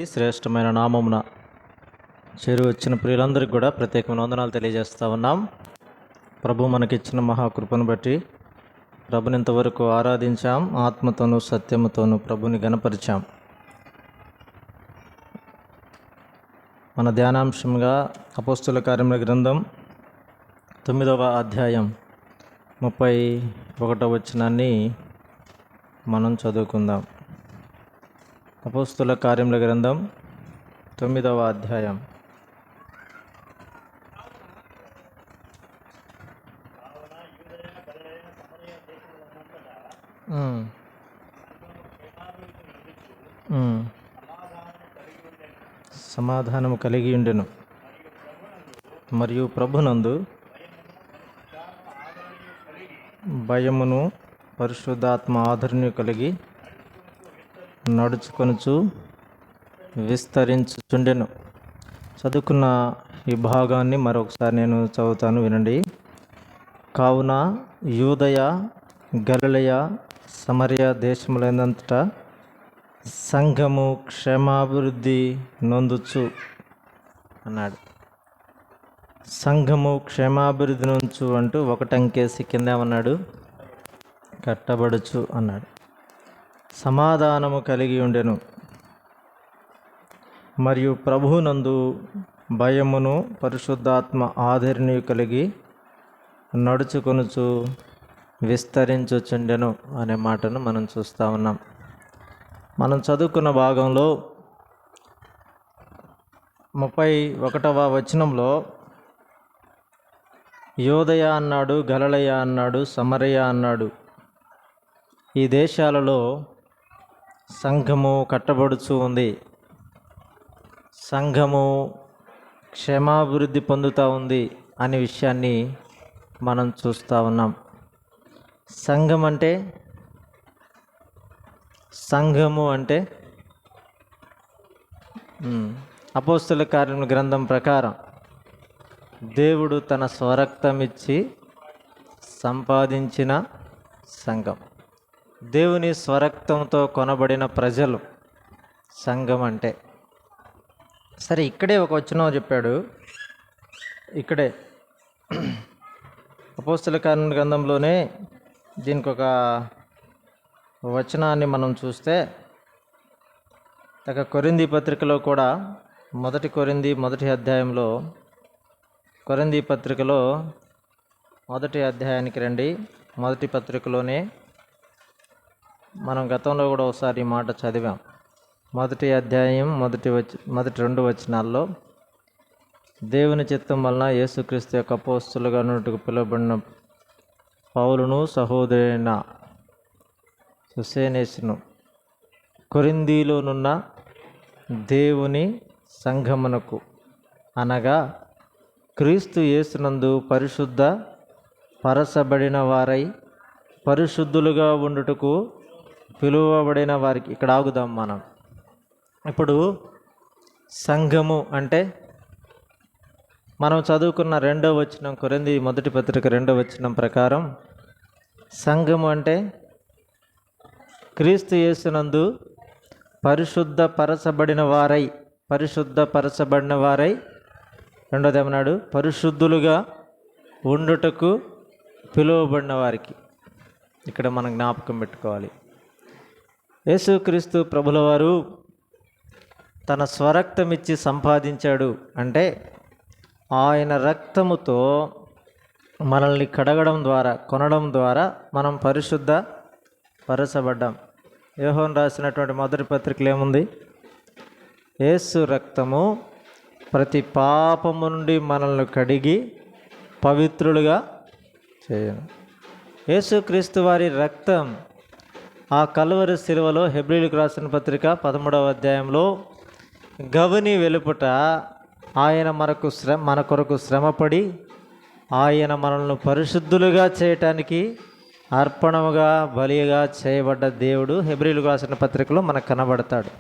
ఈ శ్రేష్టమైన నామమున చేరి వచ్చిన ప్రియులందరికీ కూడా ప్రత్యేకమైన వందనాలు తెలియజేస్తూ ఉన్నాం. ప్రభు మనకిచ్చిన మహాకృపను బట్టి ప్రభుని ఇంతవరకు ఆరాధించాం. ఆత్మతోనూ సత్యముతోనూ ప్రభుని గణపరిచాం. మన ధ్యానాంశంగా అపోస్తుల కార్యముల గ్రంథం 9వ అధ్యాయం 31వ వచనాన్ని మనం చదువుకుందాం. అపోస్తుల కార్యముల గ్రంథం 9వ అధ్యాయం. సమాధానము కలిగి ఉండెను మరియు ప్రభునందు భయమును పరిశుద్ధాత్మ ఆదరణను కలిగి నడుచుకొనుచు విస్తరించుచుండెను. చదువుకున్న ఈ భాగాన్ని మరొకసారి నేను చదువుతాను, వినండి. కావున యూదయ, గలిలయ, సమరయ దేశములంతటా సంఘము క్షేమాభివృద్ధి నొందుచు అన్నాడు. సంఘము క్షేమాభివృద్ధి నొంచు అంటూ ఒకటంకేసి కింద ఏమన్నాడు? కట్టబడుచు అన్నాడు. సమాధానము కలిగి ఉండెను మరియు ప్రభువునందు భయమును పరిశుద్ధాత్మ ఆదరణి కలిగి నడుచుకొనుచు విస్తరించుచుండెను అనే మాటను మనం చూస్తూ ఉన్నాం. మనం చదువుకున్న భాగంలో 31వ వచనంలో యూదయ అన్నాడు, గలిలయ అన్నాడు, సమరయ అన్నాడు. ఈ దేశాలలో సంఘము కట్టబడుచు ఉంది. సంఘము క్షేమాభివృద్ధి పొందుతూ ఉంది అనే విషయాన్ని మనం చూస్తూ ఉన్నాం. సంఘము అంటే అపోస్తుల కార్యముల గ్రంథం ప్రకారం దేవుడు తన స్వరక్తమిచ్చి సంపాదించిన సంఘం. దేవుని స్వరక్తంతో కొనబడిన ప్రజలు సంఘం అంటే. సరే, ఇక్కడే ఒక వచనం చెప్పాడు. ఇక్కడే అపోస్తుల కార్యముల గ్రంథంలోనే దీనికి ఒక వచనాన్ని మనం చూస్తే, కొరింథీ పత్రికలో కూడా మొదటి అధ్యాయంలో, కొరింథీ పత్రికలో మొదటి అధ్యాయానికి రండి. మొదటి పత్రికలోనే మనం గతంలో కూడా ఒకసారి ఈ మాట చదివాం. మొదటి అధ్యాయం మొదటి 2 వచనాల్లో, దేవుని చిత్తం వలన యేసుక్రీస్తు యొక్క అపోస్తలుగా ఉన్నట్టుకు పిలువబడిన పౌలును సహోదరైన సుసేనేసును కొరింథీలోనున్న దేవుని సంఘమునకు, అనగా క్రీస్తు యేసునందు పరిశుద్ధ పరచబడిన వారై పరిశుద్ధులుగా ఉండుటకు పిలువబడిన వారికి. ఇక్కడ ఆగుదాం మనం. ఇప్పుడు సంఘము అంటే మనం చదువుకున్న 2వ వచనం, కొరింథీ మొదటి పత్రిక 2వ వచనం ప్రకారం సంఘము అంటే క్రీస్తు యేసునందు పరిశుద్ధపరచబడిన వారై రెండోది ఏమన్నాడు? పరిశుద్ధులుగా ఉండుటకు పిలువబడిన వారికి. ఇక్కడ మనం జ్ఞాపకం పెట్టుకోవాలి, యేసుక్రీస్తు ప్రభుల వారు తన స్వరక్తమిచ్చి సంపాదించాడు అంటే ఆయన రక్తముతో మనల్ని కడగడం ద్వారా, కొనడం ద్వారా మనం పరిశుద్ధ పరచబడ్డాం. యోహాను రాసినటువంటి మొదటి పత్రికలో ఏముంది? యేసు రక్తము ప్రతి పాపము నుండి మనల్ని కడిగి పవిత్రులుగా చేయను. యేసుక్రీస్తు వారి రక్తం ఆ కల్వరి శిలువలో, హెబ్రీయులకు రాసిన పత్రిక 13వ అధ్యాయంలో, గవని వెలుపట ఆయన మన కొరకు శ్రమపడి ఆయన మనల్ని పరిశుద్ధులుగా చేయటానికి అర్పణముగా, బలిగా చేయబడ్డ దేవుడు హెబ్రీయులకు రాసిన పత్రికలో మనకు కనబడతాడు.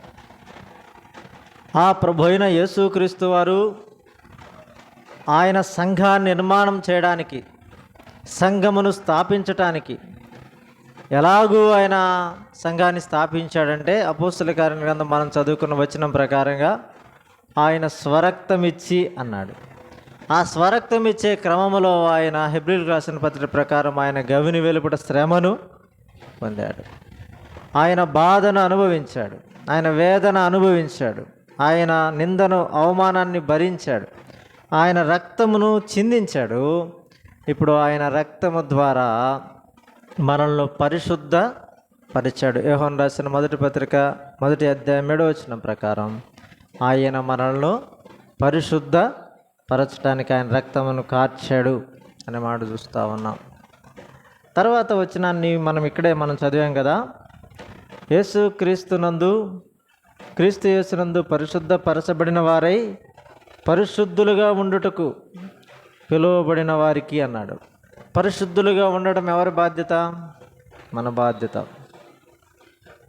ఆ ప్రభు అయిన యేసుక్రీస్తు వారు ఆయన సంఘాన్ని నిర్మాణం చేయడానికి, సంఘమును స్థాపించటానికి ఎలాగూ ఆయన సంఘాన్ని స్థాపించాడంటే అపోస్తల కార్యాల గ్రంథం మనం చదువుకున్న వచనం ప్రకారంగా ఆయన స్వరక్తం ఇచ్చి అన్నాడు. ఆ స్వరక్తం ఇచ్చే క్రమంలో ఆయన హెబ్రీయులకు రాసిన పత్రిక ప్రకారం ఆయన గవిని వెలుపట శ్రమను పొందాడు. ఆయన బాధను అనుభవించాడు, ఆయన వేదన అనుభవించాడు, ఆయన నిందను అవమానాన్ని భరించాడు, ఆయన రక్తమును చిందించాడు. ఇప్పుడు ఆయన రక్తము ద్వారా మనల్ని పరిశుద్ధ పరిచాడు. యోహాను రాసిన మొదటి పత్రిక 1వ అధ్యాయం 7వ వచనం ప్రకారం ఆయన మనల్ని పరిశుద్ధ పరచడానికి ఆయన రక్తమును కార్చాడు అనే మాట చూస్తూ ఉన్నాం. తర్వాత వచనాన్ని మనం చదివాం కదా. క్రీస్తు యేసునందు పరిశుద్ధ పరచబడిన వారై పరిశుద్ధులుగా ఉండుటకు పిలువబడిన వారికి అన్నాడు. పరిశుద్ధులుగా ఉండడం ఎవరి బాధ్యత? మన బాధ్యత.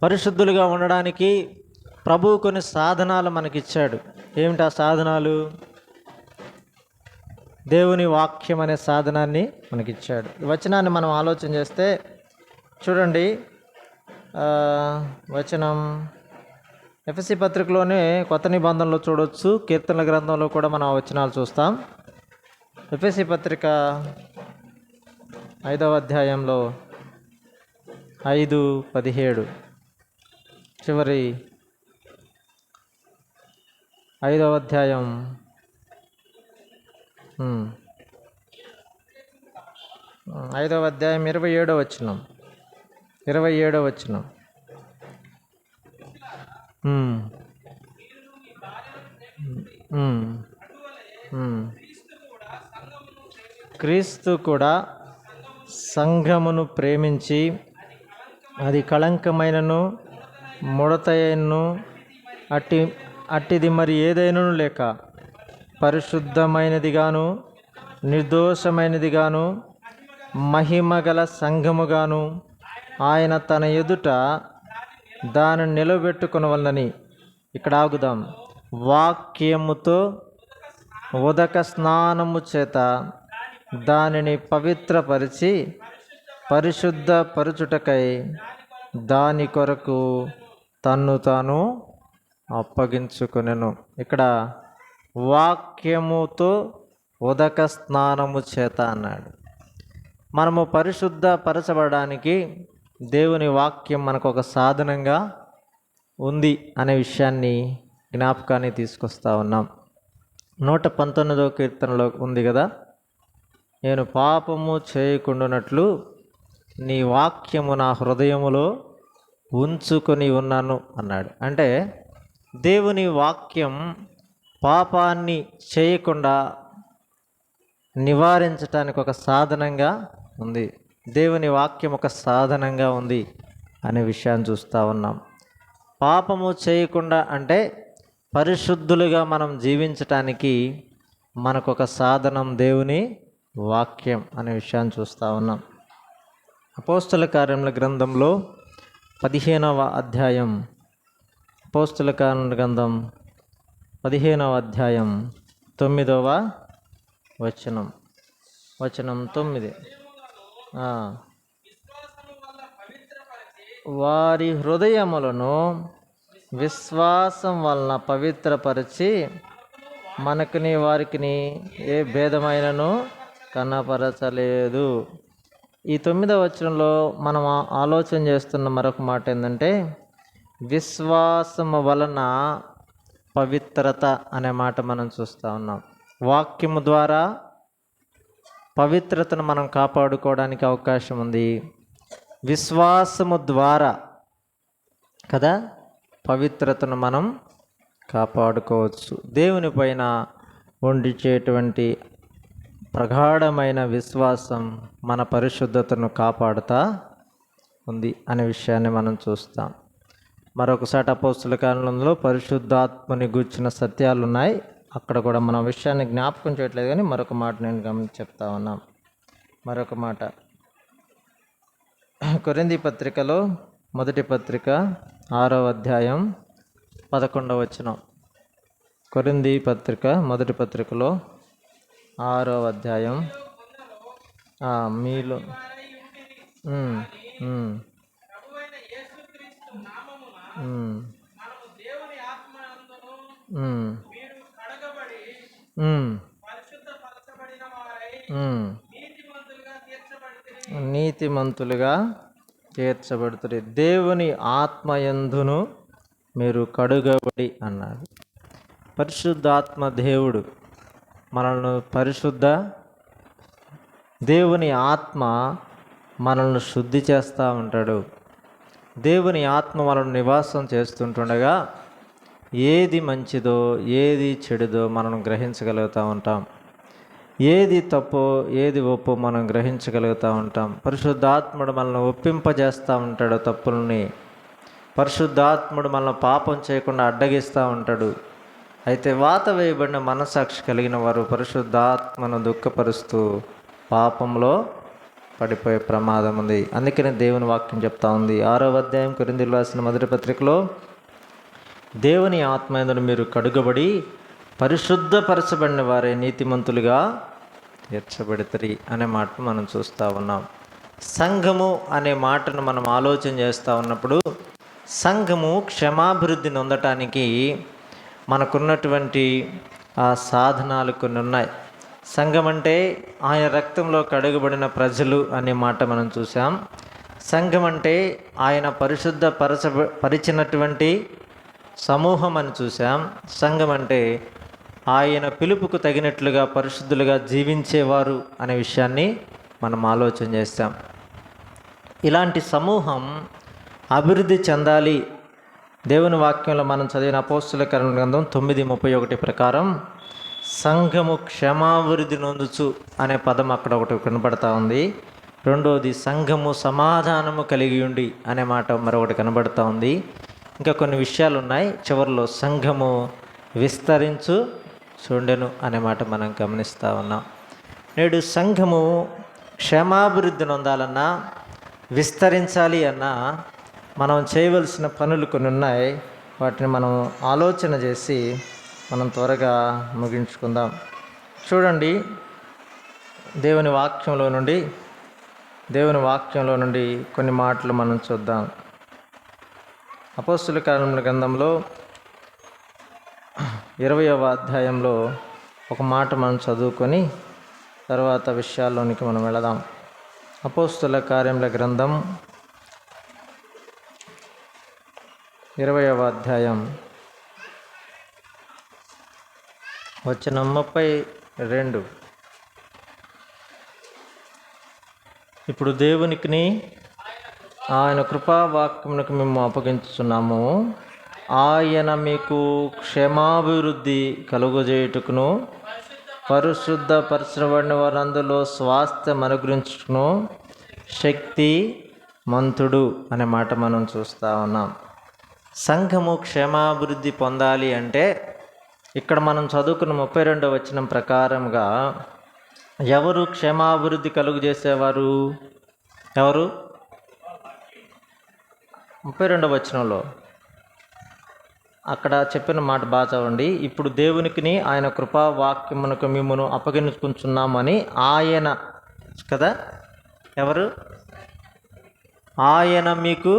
పరిశుద్ధులుగా ఉండడానికి ప్రభువు కొన్ని సాధనాలు మనకిచ్చాడు. ఏమిటి ఆ సాధనాలు? దేవుని వాక్యం అనే సాధనాన్ని మనకిచ్చాడు. ఈ వచనాన్ని మనం ఆలోచన చేస్తే చూడండి, వచనం ఎఫెసీ పత్రికలోనే కొత్త నిబంధనలో చూడవచ్చు, కీర్తనల గ్రంథంలో కూడా మనం ఆ వచనాలు చూస్తాం. ఎఫెసీ పత్రిక 5వ అధ్యాయంలో 5:17 చివరి 5వ అధ్యాయం 5వ అధ్యాయం 27వ వచనం. క్రీస్తు కూడా సంఘమును ప్రేమించి అది కళంకమైనను ముడతయను అట్టిది మరి ఏదైనను లేక పరిశుద్ధమైనదిగాను నిర్దోషమైనదిగాను మహిమగల సంఘముగాను ఆయన తన ఎదుట దానిని నిలబెట్టుకొనవలనని. ఇక్కడ ఆగుదాం. వాక్యముతో ఉదక స్నానము చేత దానిని పవిత్రపరిచి పరిశుద్ధ పరచుటకై దాని కొరకు తన్ను తాను అప్పగించుకొనెను. ఇక్కడ వాక్యముతో ఉదక స్నానము చేత అన్నాడు. మనము పరిశుద్ధ పరచబడడానికి దేవుని వాక్యం మనకు ఒక సాధనంగా ఉంది అనే విషయాన్ని జ్ఞాపకాన్ని తీసుకొస్తా ఉన్నాం. 119వ కీర్తనలో ఉంది కదా, నేను పాపము చేయకుండానట్లు నీ వాక్యము నా హృదయములో ఉంచుకొని ఉన్నాను అన్నాడు. అంటే దేవుని వాక్యం పాపాన్ని చేయకుండా నివారించటానికి ఒక సాధనంగా ఉంది. దేవుని వాక్యం ఒక సాధనంగా ఉంది అనే విషయాన్ని చూస్తూ ఉన్నాం. పాపము చేయకుండా అంటే పరిశుద్ధులుగా మనం జీవించటానికి మనకొక సాధనం దేవుని వాక్యం అనే విషయాన్ని చూస్తూ ఉన్నాం. అపోస్తల కార్యముల గ్రంథంలో 15వ అధ్యాయం, అపోస్తల కార్యముల గ్రంథం 15వ అధ్యాయం 9వ వచనం 9. వారి హృదయములను విశ్వాసం వలన పవిత్రపరిచి మనకుని వారికిని ఏ భేదమైనను కనపరచలేదు. ఈ 9వ వచనంలో మనం ఆలోచన చేస్తున్న మరొక మాట ఏంటంటే విశ్వాసము వలన పవిత్రత అనే మాట మనం చూస్తూ ఉన్నాం. వాక్యము ద్వారా పవిత్రతను మనం కాపాడుకోవడానికి అవకాశం ఉంది. విశ్వాసము ద్వారా కదా పవిత్రతను మనం కాపాడుకోవచ్చు. దేవుని పైన ఉండిచేటువంటి ప్రగాఢమైన విశ్వాసం మన పరిశుద్ధతను కాపాడుతా ఉంది అనే విషయాన్ని మనం చూస్తాం. మరొకసారి అపోస్తల కార్యములలో పరిశుద్ధాత్మని గూర్చిన సత్యాలు ఉన్నాయి. అక్కడ కూడా మన విషయాన్ని జ్ఞాపకం చేయట్లేదు, కానీ మరొక మాట నేను చెప్తా ఉన్నాం. మరొక మాట కొరింథీ పత్రికలో మొదటి పత్రిక 6వ అధ్యాయం 11వ వచనం. కొరింథీ పత్రిక మొదటి పత్రికలో 6వ అధ్యాయం మీలో ఉమ్, మనము దేవుని ఆత్మ యందును ఉమ్, మీరు కడగబడి ఉమ్, పరిశుద్ధపరచబడిన వారై ఉమ్. నీతిమంతులుగా తీర్చబడితిరి. నీతిమంతులుగా తీర్చబడుతుంది. దేవుని ఆత్మయందును మీరు కడుగబడి అన్నాడు. పరిశుద్ధాత్మ దేవుడు మనల్ని దేవుని ఆత్మ మనల్ని శుద్ధి చేస్తూ ఉంటాడు. దేవుని ఆత్మ మనల్ని నివాసం చేస్తుంటుండగా ఏది మంచిదో ఏది చెడుదో మనం గ్రహించగలుగుతూ ఉంటాం. ఏది తప్పో ఏది ఒప్పో మనం గ్రహించగలుగుతూ ఉంటాం. పరిశుద్ధాత్ముడు మనల్ని ఒప్పింపజేస్తూ ఉంటాడు తప్పుల్ని. పరిశుద్ధాత్ముడు మనల్ని పాపం చేయకుండా అడ్డగిస్తూ ఉంటాడు. అయితే వాత వేయబడిన మనసాక్షి కలిగిన వారు పరిశుద్ధాత్మను దుఃఖపరుస్తూ పాపంలో పడిపోయే ప్రమాదం ఉంది. అందుకనే దేవుని వాక్యం చెప్తా ఉంది 6వ అధ్యాయం కొరింథీయులకు రాసిన మొదటి పత్రికలో, దేవుని ఆత్మయందును మీరు కడుగబడి పరిశుద్ధపరచబడిన వారే నీతిమంతులుగా తీర్చబడితరి అనే మాటను మనం చూస్తూ ఉన్నాం. సంఘము అనే మాటను మనం ఆలోచన చేస్తూ ఉన్నప్పుడు సంఘము క్షమాభివృద్ధి నొందటానికి మనకున్నటువంటి ఆ సాధనాలు కొన్ని ఉన్నాయి. సంఘం అంటే ఆయన రక్తంలో కడుగబడిన ప్రజలు అనే మాట మనం చూసాం. సంఘం అంటే ఆయన పరిచినటువంటి సమూహం అని చూసాం. సంఘం అంటే ఆయన పిలుపుకు తగినట్లుగా పరిశుద్ధులుగా జీవించేవారు అనే విషయాన్ని మనం ఆలోచన చేస్తాం. ఇలాంటి సమూహం అభివృద్ధి చెందాలి. దేవుని వాక్యంలో మనం చదివిన అపోస్తలుల కార్యముల గ్రంథం 9:31 ప్రకారం సంఘము క్షమాభివృద్ధి నొందుచు అనే పదం అక్కడ ఒకటి కనబడతా ఉంది. రెండోది సంఘము సమాధానము కలిగి ఉండి అనే మాట మరొకటి కనబడతా ఉంది. ఇంకా కొన్ని విషయాలు ఉన్నాయి. చివరిలో సంఘము విస్తరించు చూడెను అనే మాట మనం గమనిస్తూ ఉన్నాం. నేడు సంఘము క్షమాభివృద్ధి నొందాలన్నా విస్తరించాలి అన్నా మనం చేయవలసిన పనులు కొన్ని ఉన్నాయి. వాటిని మనం ఆలోచన చేసి మనం త్వరగా ముగించుకుందాం. చూడండి, దేవుని వాక్యంలో నుండి కొన్ని మాటలు మనం చూద్దాం. అపోస్తలుల కార్యముల గ్రంథంలో 20వ అధ్యాయంలో ఒక మాట మనం చదువుకొని తర్వాత విషయాల్లోనికి మనం వెళదాం. అపోస్తలుల కార్యముల గ్రంథం 20వ అధ్యాయం వచనం 32. ఇప్పుడు దేవునికి ఆయన కృపావాక్యమునకు మేము అప్పగించుచున్నాము. ఆయన మీకు క్షమాభివృద్ధి కలుగజేయుటకును పరిశుద్ధపరచబడిన వారందరిలో స్వాస్థ్యం అనుగ్రహించుటకును శక్తి మంతుడు అనే మాట మనం చూస్తూ ఉన్నాం. సంఘము క్షమాభివృద్ధి పొందాలి అంటే ఇక్కడ మనం చదువుకున్న 32వ వచనం ప్రకారంగా ఎవరు క్షమాభివృద్ధి కలుగు చేసేవారు? ఎవరు? 32వ వచనంలో అక్కడ చెప్పిన మాట బాగా చదవండి. ఇప్పుడు దేవునికి ఆయన కృపావాక్యమునకు మిమ్మును అప్పగించుకుంటున్నామని ఆయన కదా, ఎవరు? ఆయన మీకు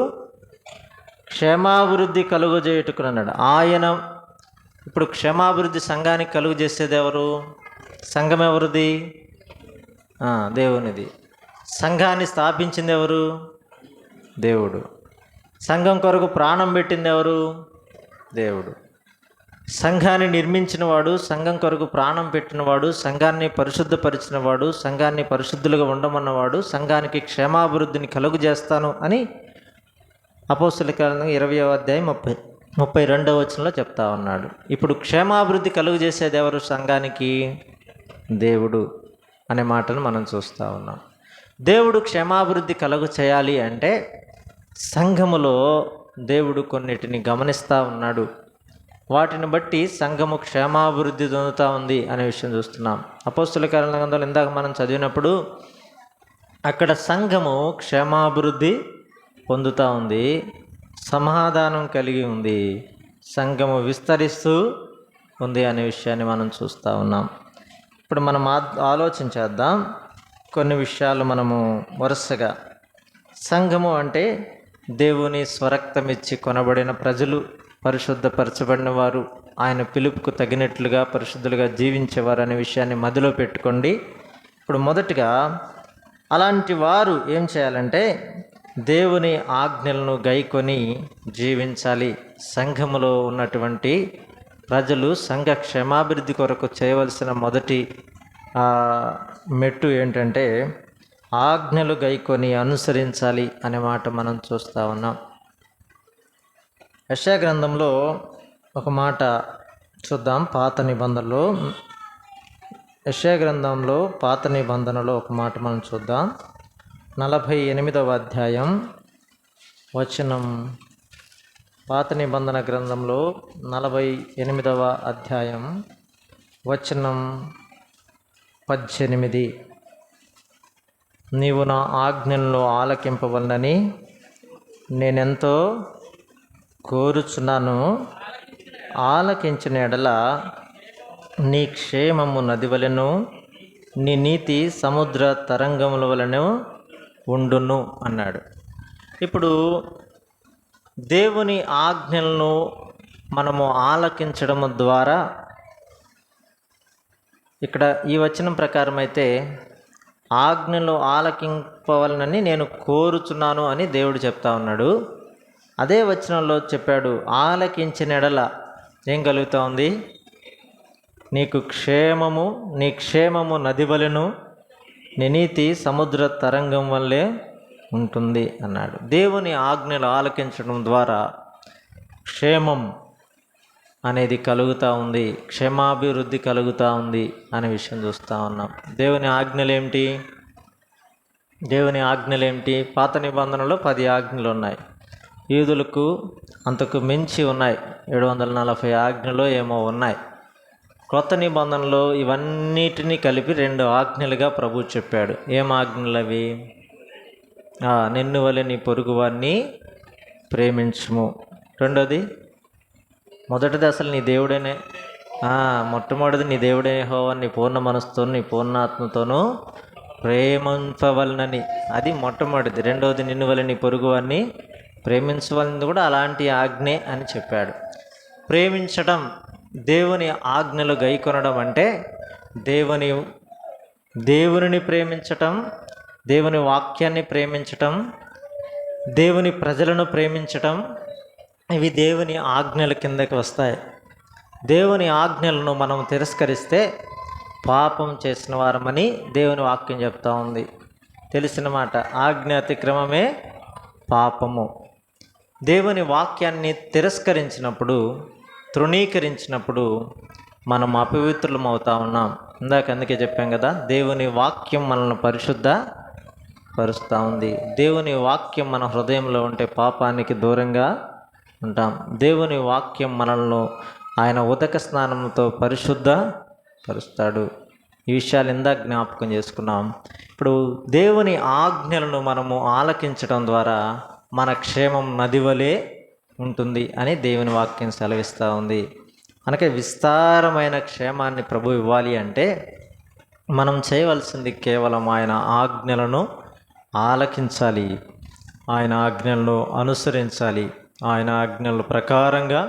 క్షమాభివృద్ధి కలుగజేయుటకును అన్నాడు. ఆయన ఇప్పుడు క్షమాభివృద్ధి సంఘానికి కలుగు చేసేది ఎవరు? సంఘం ఎవరిది? దేవునిది. సంఘాన్ని స్థాపించింది ఎవరు? దేవుడు. సంఘం కొరకు ప్రాణం పెట్టింది ఎవరు? దేవుడు. సంఘాన్ని నిర్మించినవాడు, సంఘం కొరకు ప్రాణం పెట్టినవాడు, సంఘాన్ని పరిశుద్ధపరిచినవాడు, సంఘాన్ని పరిశుద్ధులుగా ఉండమన్నవాడు, సంఘానికి క్షేమాభివృద్ధిని కలుగు చేస్తాను అని అపోస్తలుల కార్యం 20వ అధ్యాయం 32వ వచనంలో చెప్తా ఉన్నాడు. ఇప్పుడు క్షేమాభివృద్ధి కలుగు చేసేది ఎవరు సంఘానికి? దేవుడు అనే మాటను మనం చూస్తూ ఉన్నాం. దేవుడు క్షేమాభివృద్ధి కలుగు చేయాలి అంటే సంఘములో దేవుడు కొన్నిటిని గమనిస్తూ ఉన్నాడు. వాటిని బట్టి సంఘము క్షేమాభివృద్ధి చెందుతూ ఉంది అనే విషయం చూస్తున్నాం. అపోస్తలుల కార్యాల గ్రంథంలో ఇందాక మనం చదివినప్పుడు అక్కడ సంఘము క్షేమాభివృద్ధి పొందుతూ ఉంది, సమాధానం కలిగి ఉంది, సంఘము విస్తరిస్తూ ఉంది అనే విషయాన్ని మనం చూస్తూ ఉన్నాం. ఇప్పుడు మనం ఆలోచన చేద్దాం. కొన్ని విషయాలు మనము వరుసగా. సంఘము అంటే దేవుని స్వరక్తమిచ్చి కొనబడిన ప్రజలు, పరిశుద్ధపరచబడిన వారు, ఆయన పిలుపుకు తగినట్లుగా పరిశుద్ధులుగా జీవించేవారు అనే విషయాన్ని మదిలో పెట్టుకోండి. ఇప్పుడు మొదటిగా అలాంటి వారు ఏం చేయాలంటే దేవుని ఆజ్ఞలను గైకొని జీవించాలి. సంఘములో ఉన్నటువంటి ప్రజలు సంఘ క్షేమాభివృద్ధి కొరకు చేయవలసిన మొదటి మెట్టు ఏంటంటే ఆజ్ఞలు గైకొని అనుసరించాలి అనే మాట మనం చూస్తూ ఉన్నాం. యెషయా గ్రంథంలో ఒక మాట చూద్దాం. పాత నిబంధనలో యెషయా గ్రంథంలో పాత నిబంధనలో ఒక మాట మనం చూద్దాం. 48వ అధ్యాయం వచనం. పాత నిబంధన గ్రంథంలో 48వ అధ్యాయం వచనం 18. నీవు నా ఆజ్ఞలను ఆలకింపవలనని నేనెంతో కోరుచున్నాను. ఆలకించిన ఎడల నీ క్షేమము నది వలెను, నీ నీతి సముద్ర తరంగముల వలెను ఉండును అన్నాడు. ఇప్పుడు దేవుని ఆజ్ఞలను మనము ఆలకించడం ద్వారా, ఇక్కడ ఈ వచనం ప్రకారం అయితే ఆజ్ఞలు ఆలకింపవలనని నేను కోరుచున్నాను అని దేవుడు చెప్తా ఉన్నాడు. అదే వచనంలో చెప్పాడు, ఆలకించిన ఎడల ఏం కలుగుతూ ఉంది? నీకు క్షేమము, నీ క్షేమము నది వలెను, నీ నీతి సముద్ర తరంగం వల్లే ఉంటుంది అన్నాడు. దేవుని ఆజ్ఞలు ఆలకించడం ద్వారా క్షేమం అనేది కలుగుతూ ఉంది, క్షేమాభివృద్ధి కలుగుతూ ఉంది అనే విషయం చూస్తూ ఉన్నాం. దేవుని ఆజ్ఞలు ఏమిటి? దేవుని ఆజ్ఞలు ఏమిటి? పాత నిబంధనలో 10 ఆజ్ఞలు ఉన్నాయి. యూదులకు అంతకు మించి ఉన్నాయి, 740 ఆజ్ఞలు ఏమో ఉన్నాయి. కొత్త నిబంధనలో ఇవన్నిటినీ కలిపి 2 ఆజ్ఞలుగా ప్రభు చెప్పాడు. ఏం ఆజ్ఞలు అవి? నిన్ను వలె నీ పొరుగువాన్ని ప్రేమించుము. రెండోది, మొదటిది అసలు నీ దేవుడేనే, మొట్టమొదటిది నీ దేవుడే యెహోవా నీ పూర్ణ మనసుతోను నీ పూర్ణాత్మతోనూ ప్రేమించవలనని, అది మొట్టమొదటిది. రెండవది నిన్ను వలె నీ పొరుగువాన్ని ప్రేమించవలనది కూడా అలాంటి ఆజ్ఞే అని చెప్పాడు. ప్రేమించడం, దేవుని ఆజ్ఞలు గైకొనడం అంటే దేవునిని ప్రేమించటం, దేవుని వాక్యాన్ని ప్రేమించటం, దేవుని ప్రజలను ప్రేమించటం, ఇవి దేవుని ఆజ్ఞల కిందకి వస్తాయి. దేవుని ఆజ్ఞలను మనం తిరస్కరిస్తే పాపం చేసిన వారమని దేవుని వాక్యం చెప్తా ఉంది. తెలిసిన మాట, ఆజ్ఞ అతిక్రమమే పాపము. దేవుని వాక్యాన్ని తిరస్కరించినప్పుడు, తృణీకరించినప్పుడు మనం అపవిత్రులం అవుతా ఉన్నాం. అందుకే చెప్పాం కదా, దేవుని వాక్యం మనల్ని పరిశుద్ధపరుస్తూ ఉంది. దేవుని వాక్యం మన హృదయంలో ఉంటే పాపానికి దూరంగా ఉంటాం. దేవుని వాక్యం మనల్ని ఆయన ఉదక స్నానంతో పరిశుద్ధపరుస్తాడు. ఈ విషయాలు ఇందాక జ్ఞాపకం చేసుకున్నాం. ఇప్పుడు దేవుని ఆజ్ఞలను మనము ఆలకించడం ద్వారా మన క్షేమం నది వలె ఉంటుంది అని దేవుని వాక్యం సెలవిస్తూ ఉంది. మనకి విస్తారమైన క్షేమాన్ని ప్రభు ఇవ్వాలి అంటే మనం చేయవలసింది కేవలం ఆయన ఆజ్ఞలను ఆలకించాలి, ఆయన ఆజ్ఞలను అనుసరించాలి, ఆయన ఆజ్ఞల ప్రకారంగా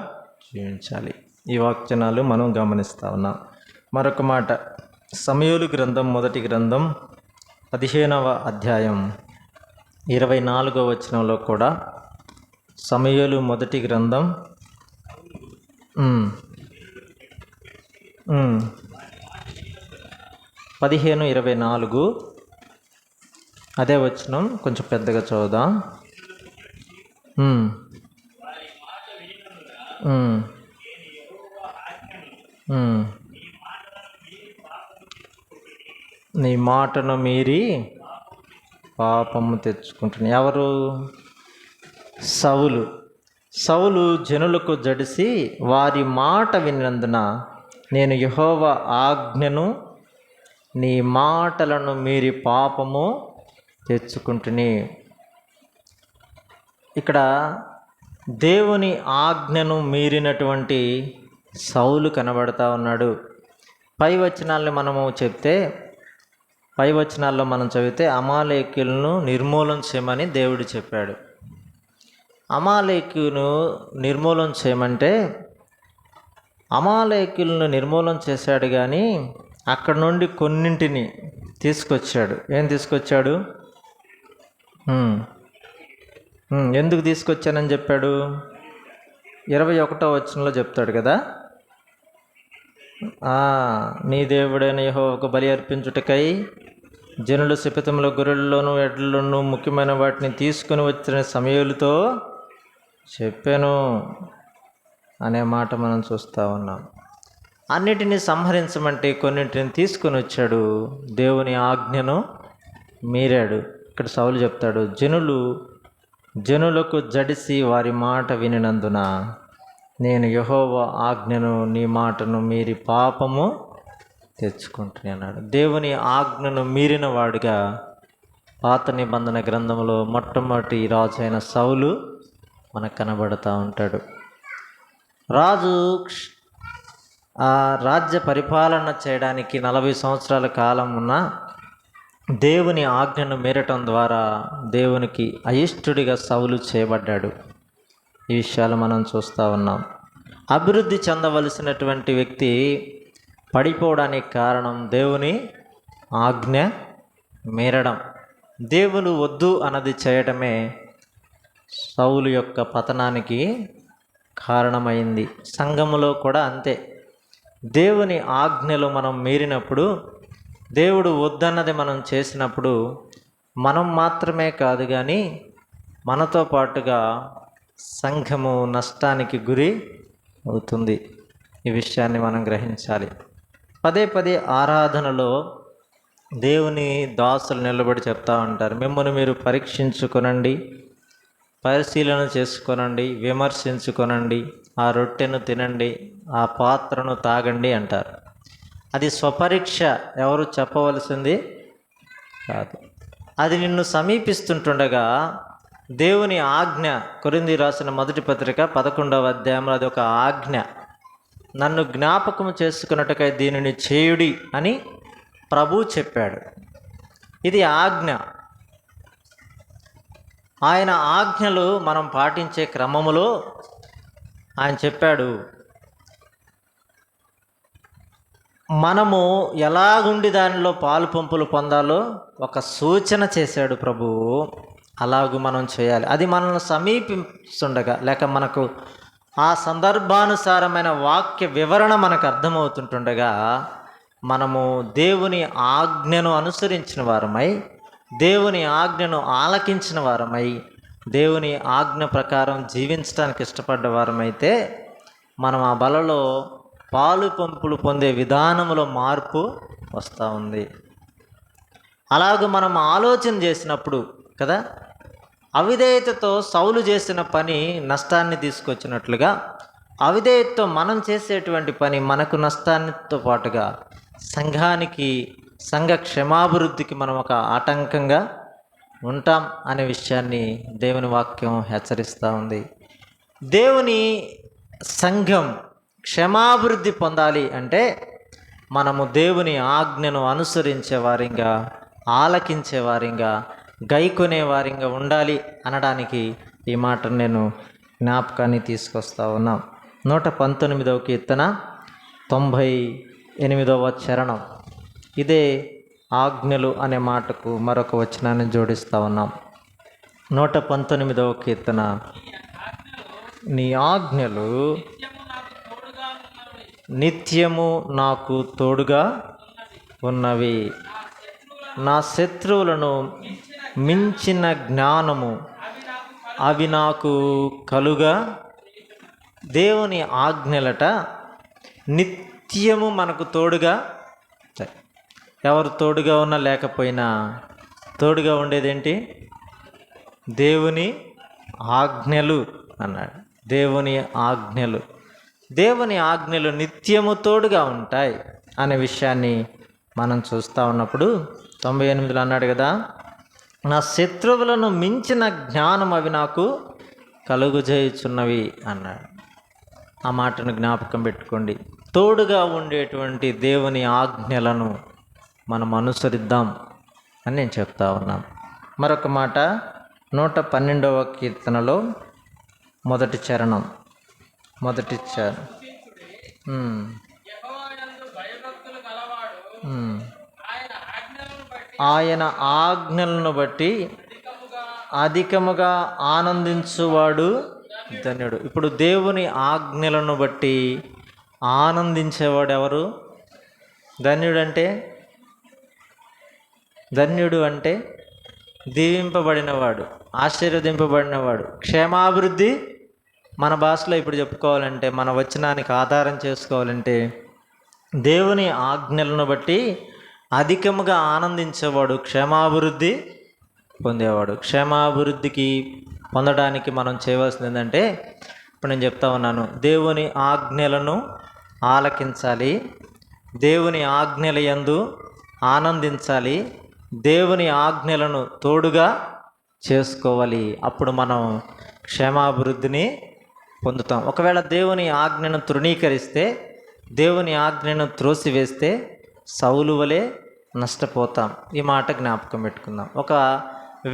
జీవించాలి. ఈ వాక్యాలు మనం గమనిస్తూ ఉన్నాం. మరొక మాట, సమూయేలు గ్రంథం మొదటి గ్రంథం 15వ అధ్యాయం 24వ వచనంలో కూడా, సమూయేలు మొదటి గ్రంథం 15:24 అదే వచనం కొంచెం పెద్దగా చదువుదాం. నీ మాటను మీరి పాపము తెచ్చుకుంటున్నా. ఎవరు? సౌలు జనులకు జడిసి వారి మాట విన్నందున నేను యెహోవా ఆజ్ఞను నీ మాటలను మీరి పాపము తెచ్చుకుంటుని. ఇక్కడ దేవుని ఆజ్ఞను మీరినటువంటి సౌలు కనబడతా ఉన్నాడు. పై వచనాలను మనం చదివితే అమాలేకీయులను నిర్మూలన చేయమని దేవుడు చెప్పాడు. అమాలేకును నిర్మూలన చేయమంటే అమాలేకులను నిర్మూలన చేశాడు, కానీ అక్కడ నుండి కొన్నింటిని తీసుకొచ్చాడు. ఏం తీసుకొచ్చాడు? ఎందుకు తీసుకొచ్చానని చెప్పాడు? 21వ వచనంలో చెప్తాడు కదా, నీ దేవుడైన యెహోవాకు బలి అర్పించుటకై జనులు శపితముల గొర్రెల్లోనూ ఎడ్లలోనూ ముఖ్యమైన వాటిని తీసుకుని వచ్చిన సమయాలతో చెప్పాను అనే మాట మనం చూస్తూ ఉన్నాం. అన్నిటినీ సంహరించమంటే కొన్నింటిని తీసుకొని వచ్చాడు, దేవుని ఆజ్ఞను మీరాడు. ఇక్కడ సౌలు చెప్తాడు, జనులకు జడిసి వారి మాట వినినందున నేను యెహోవా ఆజ్ఞను నీ మాటను మీరి పాపము తెచ్చుకుంటున్నాడు. దేవుని ఆజ్ఞను మీరిన వాడిగా పాత నిబంధన గ్రంథంలో మొట్టమొదటి రాజు అయిన సౌలు మనకు కనబడుతూ ఉంటాడు. రాజు రాజ్య పరిపాలన చేయడానికి 40 సంవత్సరాల కాలం ఉన్న దేవుని ఆజ్ఞను మీరటం ద్వారా దేవునికి అయిష్టుడిగా సౌలు చేయబడ్డాడు. ఈ విషయాలు మనం చూస్తూ ఉన్నాం. అభివృద్ధి చెందవలసినటువంటి వ్యక్తి పడిపోవడానికి కారణం దేవుని ఆజ్ఞ మీరడం. దేవుడు వద్దు అన్నది చేయడమే సౌలు యొక్క పతనానికి కారణమైంది. సంఘములో కూడా అంతే. దేవుని ఆజ్ఞలు మనం మీరినప్పుడు, దేవుడు వద్దన్నది మనం చేసినప్పుడు మనం మాత్రమే కాదు కానీ మనతో పాటుగా సంఘము నష్టానికి గురి అవుతుంది. ఈ విషయాన్ని మనం గ్రహించాలి. పదే పదే ఆరాధనలో దేవుని దాసులు నిలబడి చెప్తా ఉంటారు, మిమ్మల్ని మీరు పరీక్షించుకొనండి, పరిశీలన చేసుకొనండి, విమర్శించుకొనండి, ఆ రొట్టెను తినండి, ఆ పాత్రను తాగండి అంటారు. అది స్వపరీక్ష ఎవరు చెప్పవలసింది కాదు. అది నిన్ను సమీపిస్తుంటుండగా దేవుని ఆజ్ఞ, కొరింథీ రాసిన మొదటి పత్రిక 11వ అధ్యాయంలో అది ఒక ఆజ్ఞ. నన్ను జ్ఞాపకం చేసుకున్నట్టుగా దీనిని చేయుడి అని ప్రభు చెప్పాడు. ఇది ఆజ్ఞ. ఆయన ఆజ్ఞలు మనం పాటించే క్రమములో ఆయన చెప్పాడు, మనము ఎలాగుండి దానిలో పాలు పంపులు పొందాలో ఒక సూచన చేశాడు ప్రభువు. అలాగూ మనం చేయాలి. అది మనల్ని సమీపిస్తుండగా, లేక మనకు ఆ సందర్భానుసారమైన వాక్య వివరణ మనకు అర్థమవుతుంటుండగా మనము దేవుని ఆజ్ఞను అనుసరించిన వారమై, దేవుని ఆజ్ఞను ఆలకించిన వారమై, దేవుని ఆజ్ఞ ప్రకారం జీవించడానికి ఇష్టపడ్డ వారమైతే మనం ఆ బలలో పాలు పంపులు పొందే విధానంలో మార్పు వస్తూ ఉంది. అలాగూ మనం ఆలోచన చేసినప్పుడు కదా, అవిధేయతతో సౌలు చేసిన పని నష్టాన్ని తీసుకొచ్చినట్లుగా అవిధేయతతో మనం చేసేటువంటి పని మనకు నష్టానితో పాటుగా సంఘానికి, సంఘ క్షేమాభివృద్ధికి మనం ఒక ఆటంకంగా ఉంటాం అనే విషయాన్ని దేవుని వాక్యం హెచ్చరిస్తూ ఉంది. దేవుని సంఘం క్షేమాభివృద్ధి పొందాలి అంటే మనము దేవుని ఆజ్ఞను అనుసరించే వారిగా, ఆలకించే వారిగా, గైకొనే వారిగా ఉండాలి అనడానికి ఈ మాట నేను జ్ఞాపకాన్ని తీసుకొస్తా ఉన్నాం. 119వ కీర్తన 98వ చరణం. ఇదే ఆజ్ఞలు అనే మాటకు మరొక వచనాన్ని జోడిస్తూ ఉన్నాం. 119వ కీర్తన, నీ ఆజ్ఞలు నిత్యము నాకు తోడుగా ఉన్నవి, నా శత్రువులను మించిన జ్ఞానము అవి నాకు కలుగా. దేవుని ఆజ్ఞలట నిత్యము మనకు తోడుగా, ఎవరు తోడుగా ఉన్నా లేకపోయినా తోడుగా ఉండేదేంటి? దేవుని ఆజ్ఞలు అన్నాడు. దేవుని ఆజ్ఞలు, దేవుని ఆజ్ఞలు నిత్యము తోడుగా ఉంటాయి అనే విషయాన్ని మనం చూస్తూ ఉన్నప్పుడు 98లో అన్నాడు కదా, నా శత్రువులను మించిన జ్ఞానం అవి నాకు కలుగుజేయుచున్నవి అన్నాడు. ఆ మాటను జ్ఞాపకం పెట్టుకోండి. తోడుగా ఉండేటువంటి దేవుని ఆజ్ఞలను మనం అనుసరిద్దాం అని నేను చెప్తా ఉన్నాను. మరొక మాట 112వ కీర్తనలో మొదటి చరణం మొదటి చరణం స్తుతించుడి. ఉమ్, యెహోవా యందు భయభక్తులు గలవాడు ఉమ్. ఆయన ఆజ్ఞలను బట్టి ఆయన ఆజ్ఞలను బట్టి అధికముగా అధికముగా ఆనందించువాడు ధన్యుడు. ఇప్పుడు దేవుని ఆజ్ఞలను బట్టి ఆనందించేవాడు ఎవరు? ధన్యుడు అంటే దీవింపబడినవాడు, ఆశీర్వదింపబడినవాడు, క్షేమాభివృద్ధి. మన భాషలో ఇప్పుడు చెప్పుకోవాలంటే, మన వచనానికి ఆధారం చేసుకోవాలంటే, దేవుని ఆజ్ఞలను బట్టి అధికముగా ఆనందించేవాడు క్షేమాభివృద్ధి పొందేవాడు. క్షేమాభివృద్ధికి పొందడానికి మనం చేయవలసింది ఏంటంటే, ఇప్పుడు నేను చెప్తా ఉన్నాను, దేవుని ఆజ్ఞలను ఆలకించాలి, దేవుని ఆజ్ఞల యందు ఆనందించాలి, దేవుని ఆజ్ఞలను తోడుగా చేసుకోవాలి. అప్పుడు మనం క్షేమాభివృద్ధిని పొందుతాం. ఒకవేళ దేవుని ఆజ్ఞను తృణీకరిస్తే, దేవుని ఆజ్ఞను త్రోసివేస్తే సౌలు వలె నష్టపోతాం. ఈ మాట జ్ఞాపకం పెట్టుకుందాం. ఒక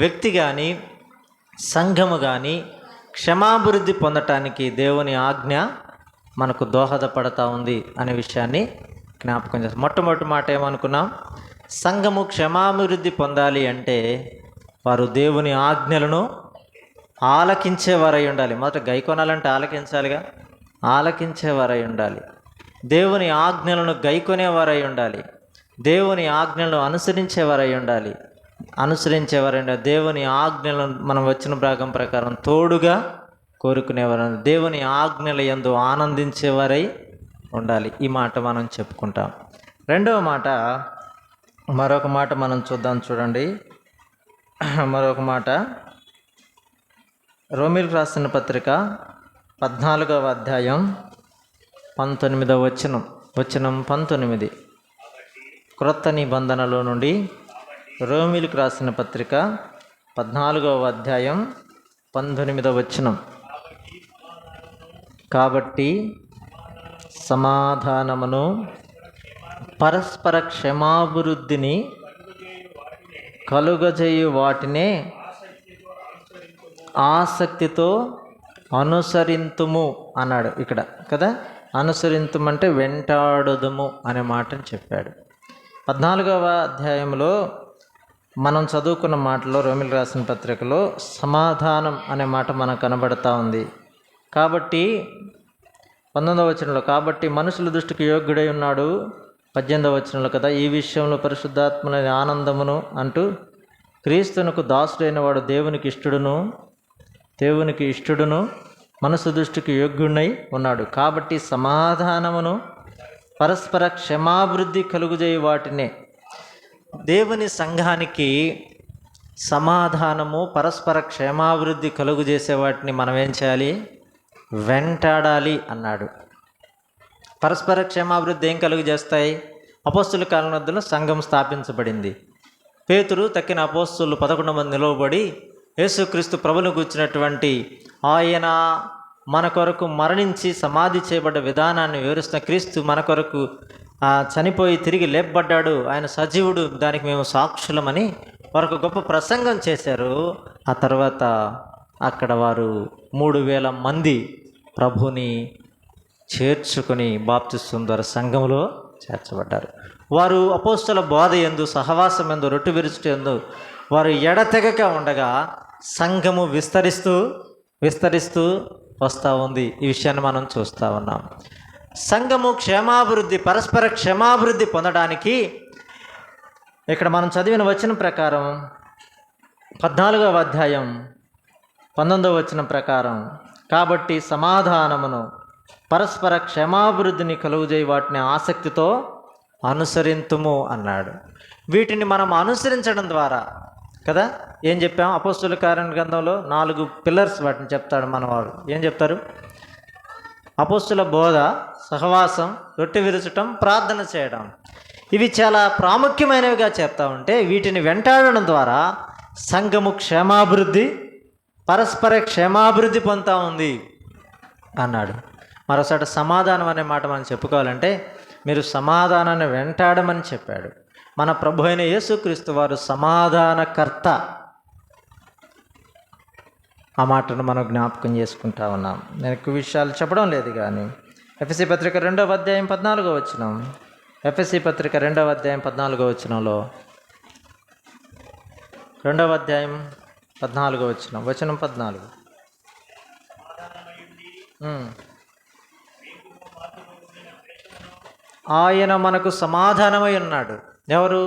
వ్యక్తి కానీ సంఘము కానీ క్షమాభివృద్ధి పొందటానికి దేవుని ఆజ్ఞ మనకు దోహదపడతా ఉంది అనే విషయాన్ని జ్ఞాపకం చేస్తాం. మొట్టమొదటి మాట ఏమనుకున్నాం? సంఘము క్షమాభివృద్ధి పొందాలి అంటే వారు దేవుని ఆజ్ఞలను ఆలకించేవారై ఉండాలి. మొదట గైకొనాలంటే ఆలకించాలిగా, ఆలకించేవారై ఉండాలి. దేవుని ఆజ్ఞలను గైకొనేవారై ఉండాలి. దేవుని ఆజ్ఞలను అనుసరించేవారై ఉండాలి. దేవుని ఆజ్ఞలను మనం వచ్చిన భాగం ప్రకారం తోడుగా కోరుకునేవారు, దేవుని ఆజ్ఞల యందు ఆనందించేవారై ఉండాలి. ఈ మాట మనం చెప్పుకుంటాం. రెండవ మాట, మరొక మాట మనం చూద్దాం. చూడండి, మరొక మాట రోమీయులకు రాసిన పత్రిక 14వ అధ్యాయం 19వ వచనం 19 క్రొత్త నిబంధనలో నుండి రోమీయులకు రాసిన పత్రిక 14వ అధ్యాయం 19వ వచనం. కాబట్టి సమాధానమును పరస్పర క్షమాభివృద్ధిని కలుగజేయు వాటినే ఆసక్తితో అనుసరింతుము అన్నాడు ఇక్కడ కదా. అనుసరింతుమంటే వెంటాడుదుము అనే మాటను చెప్పాడు. 14వ అధ్యాయంలో మనం చదువుకున్న మాటలో, రోమీయులకు రాసిన పత్రికలో సమాధానం అనే మాట మనకు కనబడతా ఉంది. కాబట్టి 19వ వచనంలో, కాబట్టి మనుషుల దృష్టికి యోగ్యుడై ఉన్నాడు 18వ వచనంలో కదా, ఈ విషయంలో పరిశుద్ధాత్మని ఆనందమును అంటూ క్రీస్తునకు దాసుడైన వాడు దేవునికి ఇష్టడును మనసు దృష్టికి యోగ్యుడై ఉన్నాడు. కాబట్టి సమాధానమును పరస్పర క్షమాభివృద్ధి కలుగుజేయ వాటినే. దేవుని సంఘానికి సమాధానము పరస్పర క్షేమాభివృద్ధి కలుగు చేసే వాటిని మనం ఏం చేయాలి? వెంటాడాలి అన్నాడు. పరస్పర క్షేమాభివృద్ధి ఏం కలుగు చేస్తాయి? అపోస్తుల కాలం మధ్యలో సంఘం స్థాపించబడింది. పేతురు తక్కిన అపోస్తులు 11 మంది నిలవబడి యేసుక్రీస్తు ప్రభువును గూర్చినటువంటి, ఆయన మన కొరకు మరణించి సమాధి చేయబడ్డ విధానాన్ని వివరిస్తున్న, క్రీస్తు మన కొరకు చనిపోయి తిరిగి లేపబడ్డాడు, ఆయన సజీవుడు, దానికి మేము సాక్షులమని వారికి గొప్ప ప్రసంగం చేశారు. ఆ తర్వాత అక్కడ వారు 3000 మంది ప్రభుని చేర్చుకొని బాప్తిస్మం ద్వారా సంఘంలో చేర్చబడ్డారు. వారు అపోస్తల బోధ యందు, సహవాసం యందు, రొట్టె విరుచుట యందు వారు ఎడతెగక ఉండగా సంఘము విస్తరిస్తూ వస్తూ ఉంది. ఈ విషయాన్ని మనం చూస్తూ ఉన్నాం. సంఘము క్షేమాభివృద్ధి, పరస్పర క్షేమాభివృద్ధి పొందడానికి ఇక్కడ మనం చదివిన వచనం ప్రకారం 14వ అధ్యాయం 19వ వచనం ప్రకారం, కాబట్టి సమాధానమును పరస్పర క్షేమాభివృద్ధిని కలుగుజేయి వాటిని ఆసక్తితో అనుసరింతుము అన్నాడు. వీటిని మనం అనుసరించడం ద్వారా కదా, ఏం చెప్పాం? అపోస్తుల కార్యాల గ్రంథంలో 4 పిల్లర్స్ వాటిని చెప్తాడు మనవాడు. ఏం చెప్తారు? అపోస్తుల బోధ, సహవాసం, రొట్టె విరచటం, ప్రార్థన చేయడం. ఇవి చాలా ప్రాముఖ్యమైనవిగా చెప్తా ఉంటే, వీటిని వెంటాడడం ద్వారా సంఘము క్షేమాభివృద్ధి, పరస్పర క్షేమాభివృద్ధి పొందుతూ ఉంది అన్నాడు. మరోసారి సమాధానం అనే మాట మనం చెప్పుకోవాలంటే, మీరు సమాధానాన్ని వెంటాడమని చెప్పాడు. మన ప్రభు అయిన యేసుక్రీస్తు వారు సమాధానకర్త. ఆ మాటను మనం జ్ఞాపకం చేసుకుంటా ఉన్నాం. నేను ఎక్కువ విషయాలు చెప్పడం లేదు, కానీ ఎఫెసీ పత్రిక 2వ అధ్యాయం 14వ వచనం, ఎఫెసీ పత్రిక 2వ అధ్యాయం 14వ వచనంలో, 2వ అధ్యాయం 14వ వచనం, వచనం 14. ఆయన మనకు సమాధానమై ఉన్నాడు. ఎవరు?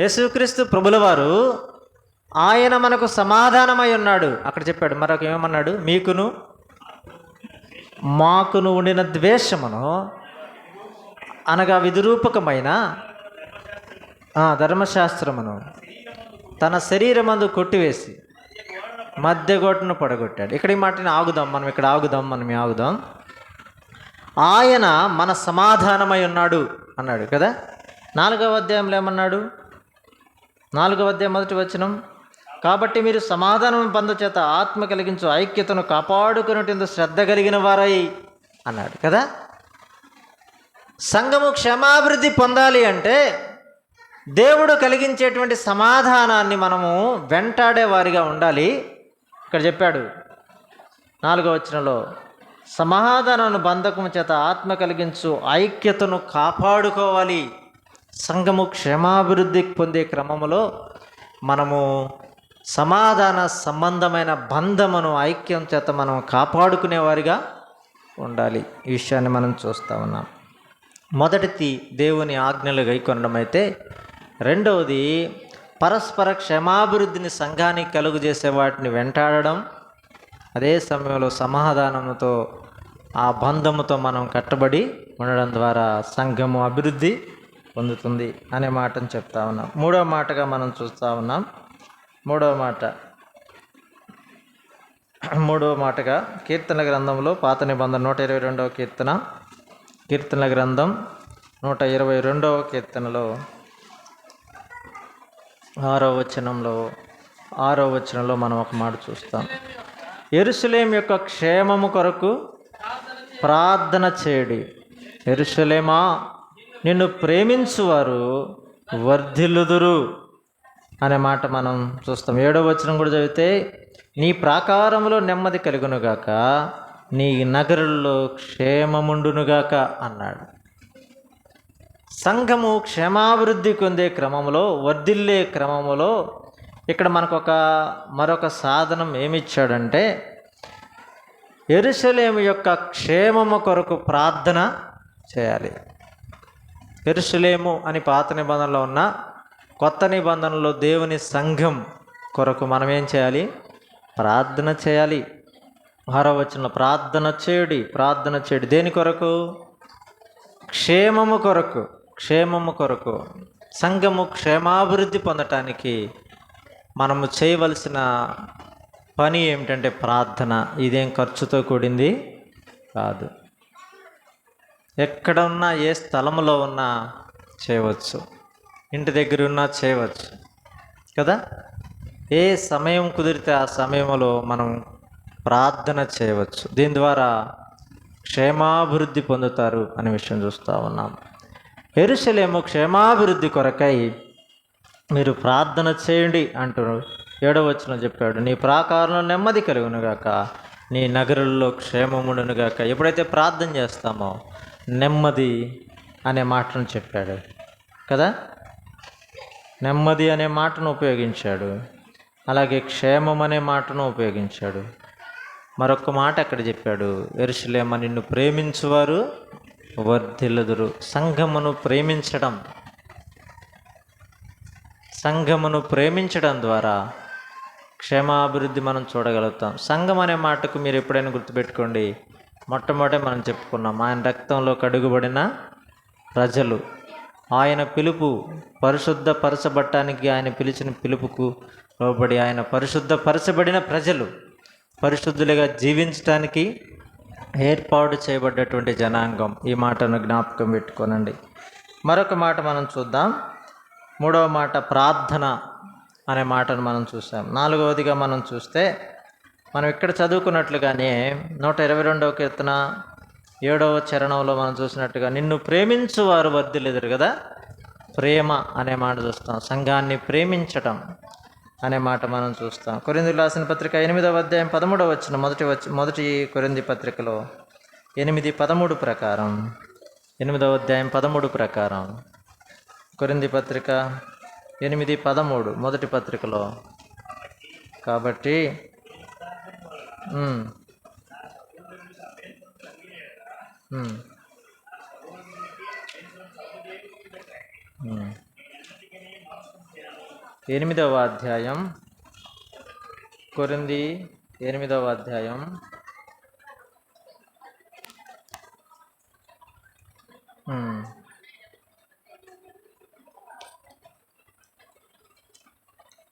యేసుక్రీస్తు ప్రభుల వారు. ఆయన మనకు సమాధానమై ఉన్నాడు. అక్కడ చెప్పాడు. మరొక ఏమన్నాడు? మీకును మాకును ఉండిన ద్వేషమును, అనగా విధిరూపకమైన ధర్మశాస్త్రమును తన శరీరమందు కొట్టివేసి మధ్యగోటను పడగొట్టాడు. ఇక్కడ ఈ మాటని ఆగుదాం, మనం ఆగుదాం. ఆయన మన సమాధానమై ఉన్నాడు అన్నాడు కదా. 4వ అధ్యాయంలో ఏమన్నాడు? 4వ అధ్యాయం 1వ వచనం, కాబట్టి మీరు సమాధానం పొందుచేత ఆత్మ కలిగించు ఐక్యతను కాపాడుకునేందుకు శ్రద్ధ కలిగిన వారై అన్నాడు కదా. సంఘము క్షమాభివృద్ధి పొందాలి అంటే దేవుడు కలిగించేటువంటి సమాధానాన్ని మనము వెంటాడే వారిగా ఉండాలి. ఇక్కడ చెప్పాడు 4వ వచనంలో, సమాధానం బంధకము చేత ఆత్మ కలిగించు ఐక్యతను కాపాడుకోవాలి. సంఘము క్షమాభివృద్ధి పొందే క్రమములో మనము సమాధాన సంబంధమైన బంధమును ఐక్యం చేత మనం కాపాడుకునేవారిగా ఉండాలి. ఈ విషయాన్ని మనం చూస్తూ ఉన్నాం. మొదటిది దేవుని ఆజ్ఞలు గైకొనడం అయితే, రెండవది పరస్పర క్షమాభివృద్ధిని సంఘానికి కలుగు చేసే వాటిని వెంటాడడం, అదే సమయంలో సమాధానంతో ఆ బంధముతో మనం కట్టబడి ఉండడం ద్వారా సంఘము అభివృద్ధి పొందుతుంది అనే మాటను చెప్తా ఉన్నాం. మూడవ మాటగా మనం చూస్తూ ఉన్నాం. మూడవ మాటగా కీర్తనల గ్రంథంలో పాత నిబంధన 122వ కీర్తనల గ్రంథం 122వ కీర్తనలో 6వ వచనంలో మనం ఒక మాట చూస్తాం. యెరూషలేము యొక్క క్షేమము కొరకు ప్రార్థన చేయడి. యెరూషలేమా, నిన్ను ప్రేమించువారు వర్ధిల్లుదురు అనే మాట మనం చూస్తాం. 7వ వచనం కూడా చదివితే, నీ ప్రాకారములో నెమ్మది కలుగునుగాక, నీ నగరుల్లో క్షేమముండునుగాక అన్నాడు. సంఘము క్షేమాభివృద్ధి పొందే క్రమంలో, వర్ధిల్లే క్రమములో ఇక్కడ మనకు మరొక సాధనం ఏమిచ్చాడంటే, యెరూషలేము యొక్క క్షేమము కొరకు ప్రార్థన చేయాలి. యెరూషలేము అని పాత నిబంధనలో ఉన్న, కొత్త నిబంధనలో దేవుని సంఘం కొరకు మనం ఏం చేయాలి? ప్రార్థన చేయాలి. 6వ వచనంలో ప్రార్థన చేయడి. దేని కొరకు? క్షేమము కొరకు. సంఘము క్షేమాభివృద్ధి పొందటానికి మనము చేయవలసిన పని ఏమిటంటే ప్రార్థన. ఇదేం ఖర్చుతో కూడింది కాదు. ఎక్కడ ఉన్నా, ఏ స్థలంలో ఉన్నా చేయవచ్చు, ఇంటి దగ్గర ఉన్నా చేయవచ్చు కదా. ఏ సమయం కుదిరితే ఆ సమయంలో మనం ప్రార్థన చేయవచ్చు. దీని ద్వారా క్షేమాభివృద్ధి పొందుతారు అనే విషయం చూస్తూ ఉన్నాం. యెరూషలేము క్షేమాభివృద్ధి కొరకై మీరు ప్రార్థన చేయండి అంటూ 7వ వచనంలో చెప్పాడు. నీ ప్రాకారంలో నెమ్మది కలుగునుగాక, నీ నగరుల్లో క్షేమముండునుగాక. ఎప్పుడైతే ప్రార్థన చేస్తామో నెమ్మది అనే మాటను చెప్పాడు కదా. నెమ్మది అనే మాటను ఉపయోగించాడు, అలాగే క్షేమం అనే మాటను ఉపయోగించాడు. మరొక మాట అక్కడ చెప్పాడు, యెరూషలేము నిన్ను ప్రేమించువారు వర్ధిల్లుదురు. సంఘమును ప్రేమించడం ద్వారా క్షేమాభివృద్ధి మనం చూడగలుగుతాం. సంఘం అనే మాటకు మీరు ఎప్పుడైనా గుర్తుపెట్టుకోండి, మొట్టమొదటి మనం చెప్పుకున్నాం, ఆయన రక్తంలో కడుగుబడిన ప్రజలు. ఆయన పిలుపు పరిశుద్ధపరచబడటానికి, ఆయన పిలిచిన పిలుపుకు లోబడి ఆయన పరిశుద్ధపరచబడిన ప్రజలు, పరిశుద్ధులుగా జీవించడానికి ఏర్పాటు చేయబడ్డటువంటి జనాంగం. ఈ మాటను జ్ఞాపకం పెట్టుకోనండి. మరొక మాట మనం చూద్దాం. 3వ మాట ప్రార్థన అనే మాటను మనం చూసాం. 4వదిగా మనం చూస్తే, మనం ఇక్కడ చదువుకున్నట్లుగానే 122వ కీర్తన 7వ చరణంలో మనం చూసినట్టుగా, నిన్ను ప్రేమించువారు వర్ధిల్లుదురు కదా. ప్రేమ అనే మాట చూస్తాం. సంఘాన్ని ప్రేమించటం, అనే మాట మనం చూస్తాం. కొరింథీయులకు రాసిన పత్రిక 8వ అధ్యాయం 13వ వచనం, మొదటి కొరింథీ పత్రికలో 8:13 ప్రకారం, 8వ అధ్యాయం 13 ప్రకారం, కొరింథీ పత్రిక 8:13 మొదటి పత్రికలో. కాబట్టి ఉమ్, ఉమ్, ఉమ్. 8వ అధ్యాయం కొరింథీ 8వ అధ్యాయం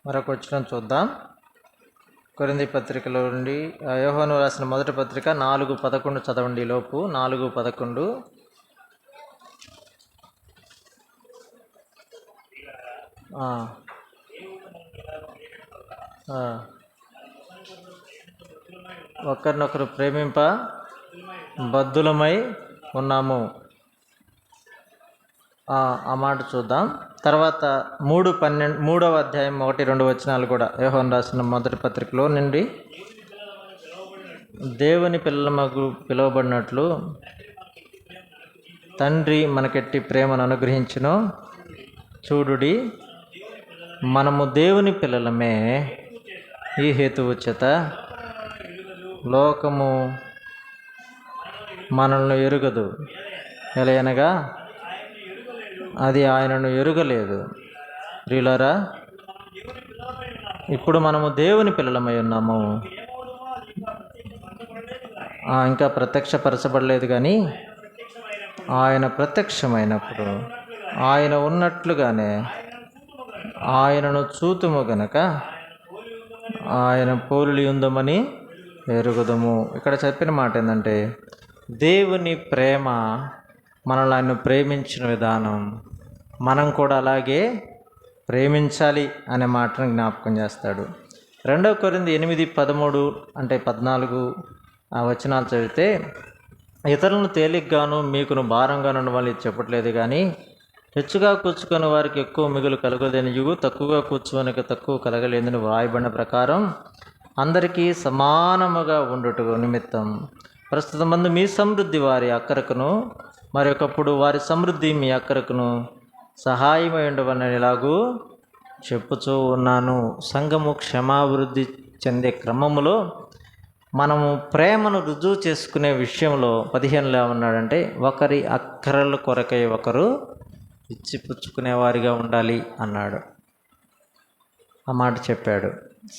మరొక వచనం చూద్దాం. కొరింథీ పత్రికలో నుండి యోహాను రాసిన మొదటి పత్రిక 4:11 చదవండి లోపు. 4:11. ఒకరినొకరు ప్రేమింప బద్ధులమై ఉన్నాము. ఆ మాట చూద్దాం. తర్వాత 3వ అధ్యాయం 1-2 వచనాలు కూడా యోహాను రాసిన మొదటి పత్రికలో నుండి, దేవుని పిల్లలకు పిలువబడినట్లు తండ్రి మనకెట్టి ప్రేమను అనుగ్రహించును చూడుడి, మనము దేవుని పిల్లలమే, ఈ హేతువు చేత లోకము మనల్ని ఎరుగదు, ఎలయనగా అది ఆయనను ఎరుగలేదు. ప్రియులారా, ఇప్పుడు మనము దేవుని పిల్లలమై ఉన్నాము. ఇంకా ప్రత్యక్షపరచబడలేదు, కానీ ఆయన ప్రత్యక్షమైనప్పుడు ఆయన ఉన్నట్లుగానే ఆయనను చూతుము గనక ఆయన పోలి ఉందమని ఎరుగుదము. ఇక్కడ చెప్పిన మాట ఏంటంటే, దేవుని ప్రేమ, మనల్ని ఆయన ప్రేమించిన విధానం మనం కూడా అలాగే ప్రేమించాలి అనే మాటను జ్ఞాపకం చేస్తాడు. 2 కొరింథీ 8:13 అంటే 14 ఆ వచనాలు చదివితే, ఇతరులను తేలిగ్గాను మీకును భారంగా నుండి వాళ్ళు చెప్పట్లేదు, కానీ హెచ్చుగా కూర్చుకొని వారికి ఎక్కువ మిగులు కలగలేనియు, తక్కువగా కూర్చుకొనికి తక్కువ కలగలేదని వ్రాయబడిన ప్రకారం అందరికీ సమానముగా ఉండుట నిమిత్తం ప్రస్తుతం మందు మీ సమృద్ధి వారి అక్కరకును, మరి ఒకప్పుడు వారి సమృద్ధి మీ అక్కరకును సహాయమై ఉండవని ఇలాగూ చెప్పుచూ ఉన్నాను. సంఘము క్షమాభివృద్ధి చెందే క్రమములో మనము ప్రేమను రుజువు చేసుకునే విషయంలో 15లో ఉన్నాడంటే, ఒకరి అక్కరల కొరకై ఒకరు ఇచ్చిపుచ్చుకునే వారిగా ఉండాలి అన్నాడు. ఆ మాట చెప్పాడు.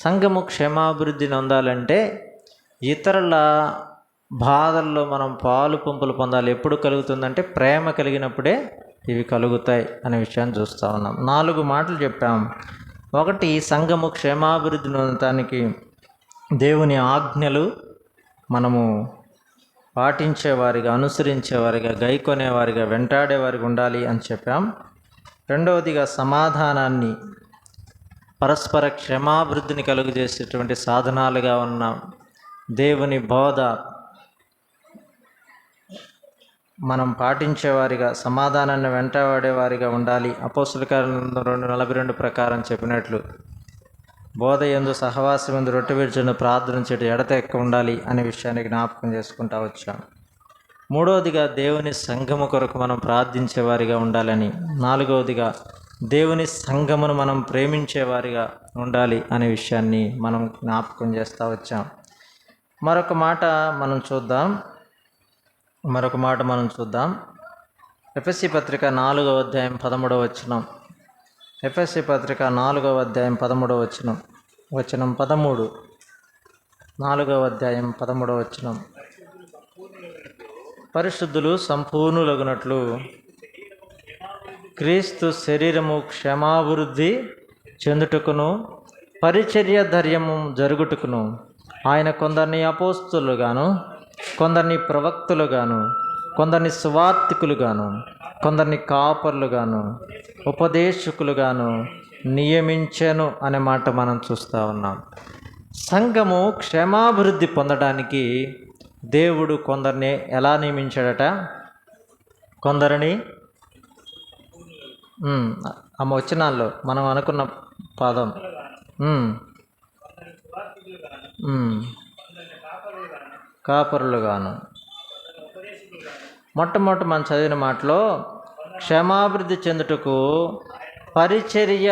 సంఘము క్షేమాభివృద్ధి పొందాలంటే ఇతరుల బాధల్లో మనం పాలు పంపులు పొందాలి. ఎప్పుడు కలుగుతుందంటే ప్రేమ కలిగినప్పుడే ఇవి కలుగుతాయి అనే విషయాన్ని చూస్తూ ఉన్నాం. 4 మాటలు చెప్పాం. 1, సంఘము క్షేమాభివృద్ధి పొందటానికి దేవుని ఆజ్ఞలు మనము పాటించేవారిగా, అనుసరించేవారిగా, గైకొనేవారిగా, వెంటాడేవారిగా ఉండాలి అని చెప్పాం. 2వదిగా సమాధానాన్ని, పరస్పర క్షమాభివృద్ధిని కలుగజేసేటువంటి సాధనాలుగా ఉన్న దేవుని బోధ మనం పాటించేవారిగా, సమాధానాన్ని వెంటాడేవారిగా ఉండాలి. అపోస్తలుల కార్యములు 2:42 ప్రకారం చెప్పినట్లు బోధ యందు, సహవాసం యందు, రొట్టె విరుచును, ప్రార్థన చేయడం ఎడతెక్క ఉండాలి అనే విషయాన్ని జ్ఞాపకం చేసుకుంటూ వచ్చాం. 3వదిగా దేవుని సంఘము కొరకు మనం ప్రార్థించేవారిగా ఉండాలని. 4వదిగా దేవుని సంఘమును మనం ప్రేమించేవారిగా ఉండాలి అనే విషయాన్ని మనం జ్ఞాపకం చేస్తూ వచ్చాం. మరొక మాట మనం చూద్దాం. ఎఫెసీ పత్రిక 4వ అధ్యాయం 13వ వచనం. ఎఫెసీ పత్రిక 4వ అధ్యాయం 13వ వచనం, వచనం 13. 4వ అధ్యాయం 13వ వచనం. పరిశుద్ధులు సంపూర్ణులగునట్లు క్రీస్తు శరీరము క్షమాభివృద్ధి చెందుటకును పరిచర్య ధైర్యము జరుగుటకును ఆయన కొందరిని అపోస్తలుగాను, కొందరిని ప్రవక్తలుగాను, కొందరిని సువార్తికులుగాను, కొందరిని కాపర్లుగాను, ఉపదేశకులుగాను నియమించెను అనే మాట మనం చూస్తూ ఉన్నాం. సంఘము క్షేమాభివృద్ధి పొందడానికి దేవుడు కొందరిని ఎలా నియమించాడట? కొందరిని ఆ వచనాల్లో మనం అనుకున్న పదం ఉమ్, ఉమ్, కాపరులుగాను. మొట్టమొదటి మనం చదివిన మాటలో క్షేమాభివృద్ధి చెందుటకు పరిచర్య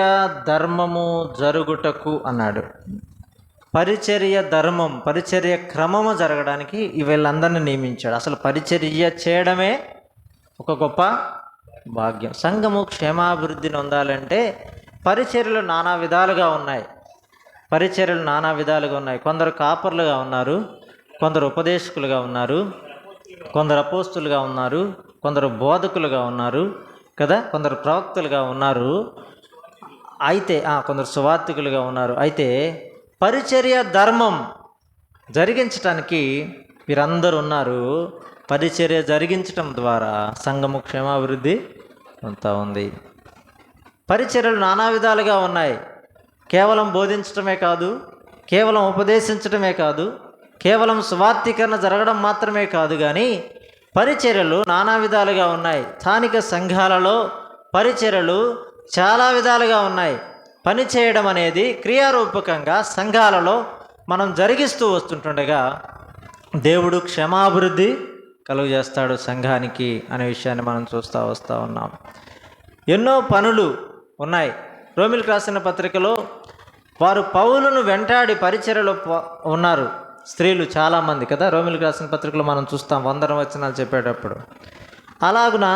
ధర్మము జరుగుటకు అన్నాడు. పరిచర్య ధర్మం, పరిచర్య క్రమము జరగడానికి వీళ్ళందరినీ నియమించాడు. అసలు పరిచర్య చేయడమే ఒక గొప్ప భాగ్యం. సంఘము క్షేమాభివృద్ధిని పొందాలంటే పరిచర్యలు నానా విధాలుగా ఉన్నాయి. పరిచర్యలు నానా విధాలుగా ఉన్నాయి. కొందరు కాపర్లుగా ఉన్నారు, కొందరు ఉపదేశకులుగా ఉన్నారు, కొందరు అపోస్తులుగా ఉన్నారు, కొందరు బోధకులుగా ఉన్నారు కదా, కొందరు ప్రవక్తలుగా ఉన్నారు, అయితే కొందరు సువార్తికులుగా ఉన్నారు. అయితే పరిచర్య ధర్మం జరిగించటానికి వీరందరూ ఉన్నారు. పరిచర్య జరిగించటం ద్వారా సంఘము క్షేమాభివృద్ధి అంతా ఉంది. పరిచర్యలు నానా విధాలుగా ఉన్నాయి. కేవలం బోధించటమే కాదు, కేవలం ఉపదేశించటమే కాదు, కేవలం సువార్తీకరణ జరగడం మాత్రమే కాదు, కానీ పరిచర్యలు నానా విధాలుగా ఉన్నాయి. స్థానిక సంఘాలలో పరిచర్యలు చాలా విధాలుగా ఉన్నాయి. పని చేయడం అనేది క్రియారూపకంగా సంఘాలలో మనం జరిగిస్తూ వస్తుంటుండగా దేవుడు క్షేమాభివృద్ధి కలుగజేస్తాడు సంఘానికి అనే విషయాన్ని మనం చూస్తూ వస్తూ ఉన్నాం. ఎన్నో పనులు ఉన్నాయి. రోమిలకు రాసిన పత్రికలో వారు పౌలును వెంటాడి పరిచర్యలో ఉన్నారు స్త్రీలు చాలామంది కదా. రోమిలకు రాసిన పత్రికలో మనం చూస్తాం 100 వచనాలు చెప్పేటప్పుడు. అలాగున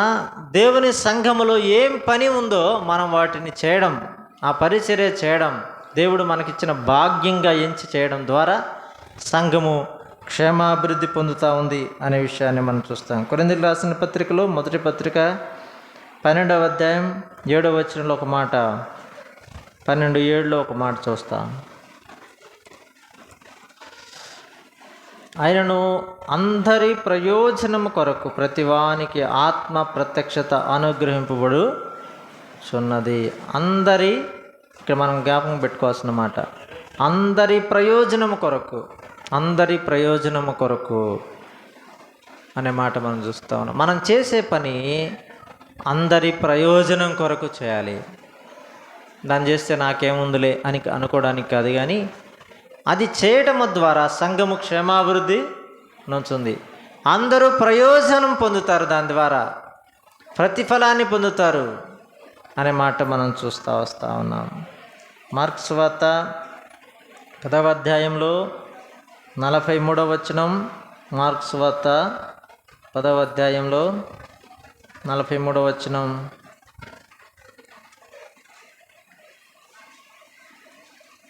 దేవుని సంఘములో ఏం పని ఉందో మనం వాటిని చేయడం, ఆ పరిచర్య చేయడం దేవుడు మనకిచ్చిన భాగ్యంగా ఎంచి చేయడం ద్వారా సంఘము క్షేమాభివృద్ధి పొందుతూ ఉంది అనే విషయాన్ని మనం చూస్తాం. కొరింథీయులకు రాసిన పత్రికలో మొదటి పత్రిక 12వ అధ్యాయం 7వ వచనంలో ఒక మాట, 12:7లో ఒక మాట చూస్తాం. ఆయనను అందరి ప్రయోజనము కొరకు ప్రతివానికి ఆత్మ ప్రత్యక్షత అనుగ్రహింపబడుచున్నది. అందరి, ఇక్కడ మనం జ్ఞాపకం పెట్టుకోవాల్సిన మాట, అందరి ప్రయోజనము కొరకు, అందరి ప్రయోజనము కొరకు అనే మాట మనం చూస్తూ ఉన్నాం. మనం చేసే పని అందరి ప్రయోజనం కొరకు చేయాలి. దాన్ని చేస్తే నాకేముందులే అని అనుకోవడానికి కాదు, కానీ అది చేయడం ద్వారా సంఘము క్షేమాభివృద్ధి నొందుతుంది. అందరూ ప్రయోజనం పొందుతారు, దాని ద్వారా ప్రతిఫలాన్ని పొందుతారు అనే మాట మనం చూస్తూ వస్తూ ఉన్నాం. మార్కు సువార్త 10వ అధ్యాయంలో 43వ వచనం. మార్కు సువార్త 10వ అధ్యాయంలో 43వ వచనం.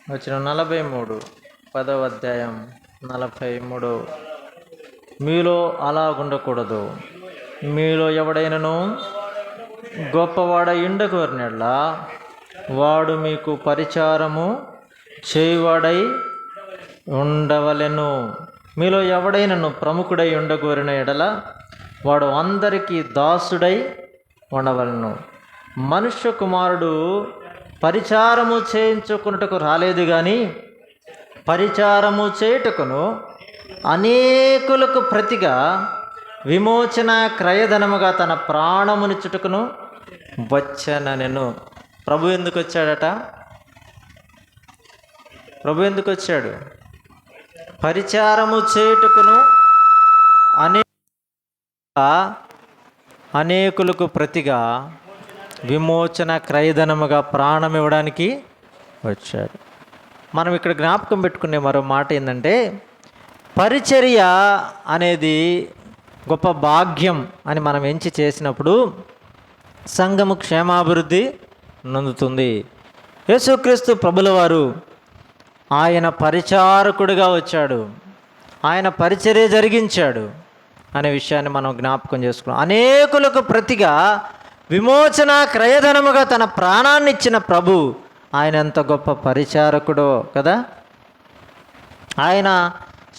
వచనం 43, 10వ అధ్యాయం 43. మీలో అలాగుండకూడదు. మీలో ఎవడైనను గొప్పవాడై ఉండగోరినట్లా వాడు మీకు పరిచారము చేయువాడై ఉండవలెను. మీలో ఎవడైనను ప్రముఖుడై ఉండగోరిన ఎడల వాడు అందరికీ దాసుడై ఉండవలెను. మనుష్య కుమారుడు పరిచారము చేయించుకున్నటకు రాలేదు, కానీ పరిచారము చేయుటకును అనేకులకు ప్రతిగా విమోచన క్రయధనముగా తన ప్రాణమునిచ్చుటకును వచ్చానెను. ప్రభు ఎందుకు వచ్చాడట? ప్రభు ఎందుకు వచ్చాడు? పరిచారము చేయుటకును అనేకులకు ప్రతిగా విమోచన క్రయధనముగా ప్రాణం ఇవ్వడానికి వచ్చాడు. మనం ఇక్కడ జ్ఞాపకం పెట్టుకునే మరో మాట ఏంటంటే, పరిచర్య అనేది గొప్ప భాగ్యం అని మనం ఎంచి చేసినప్పుడు సంఘము క్షేమాభివృద్ధి నొందుతుంది. యేసుక్రీస్తు ప్రభుల వారు ఆయన పరిచారకుడిగా వచ్చాడు, ఆయన పరిచర్య జరిగించాడు అనే విషయాన్ని మనం జ్ఞాపకం చేసుకున్నాం. అనేకులకు ప్రతిగా విమోచన క్రయధనముగా తన ప్రాణాన్ని ఇచ్చిన ప్రభు ఆయన ఎంత గొప్ప పరిచారకుడో కదా. ఆయన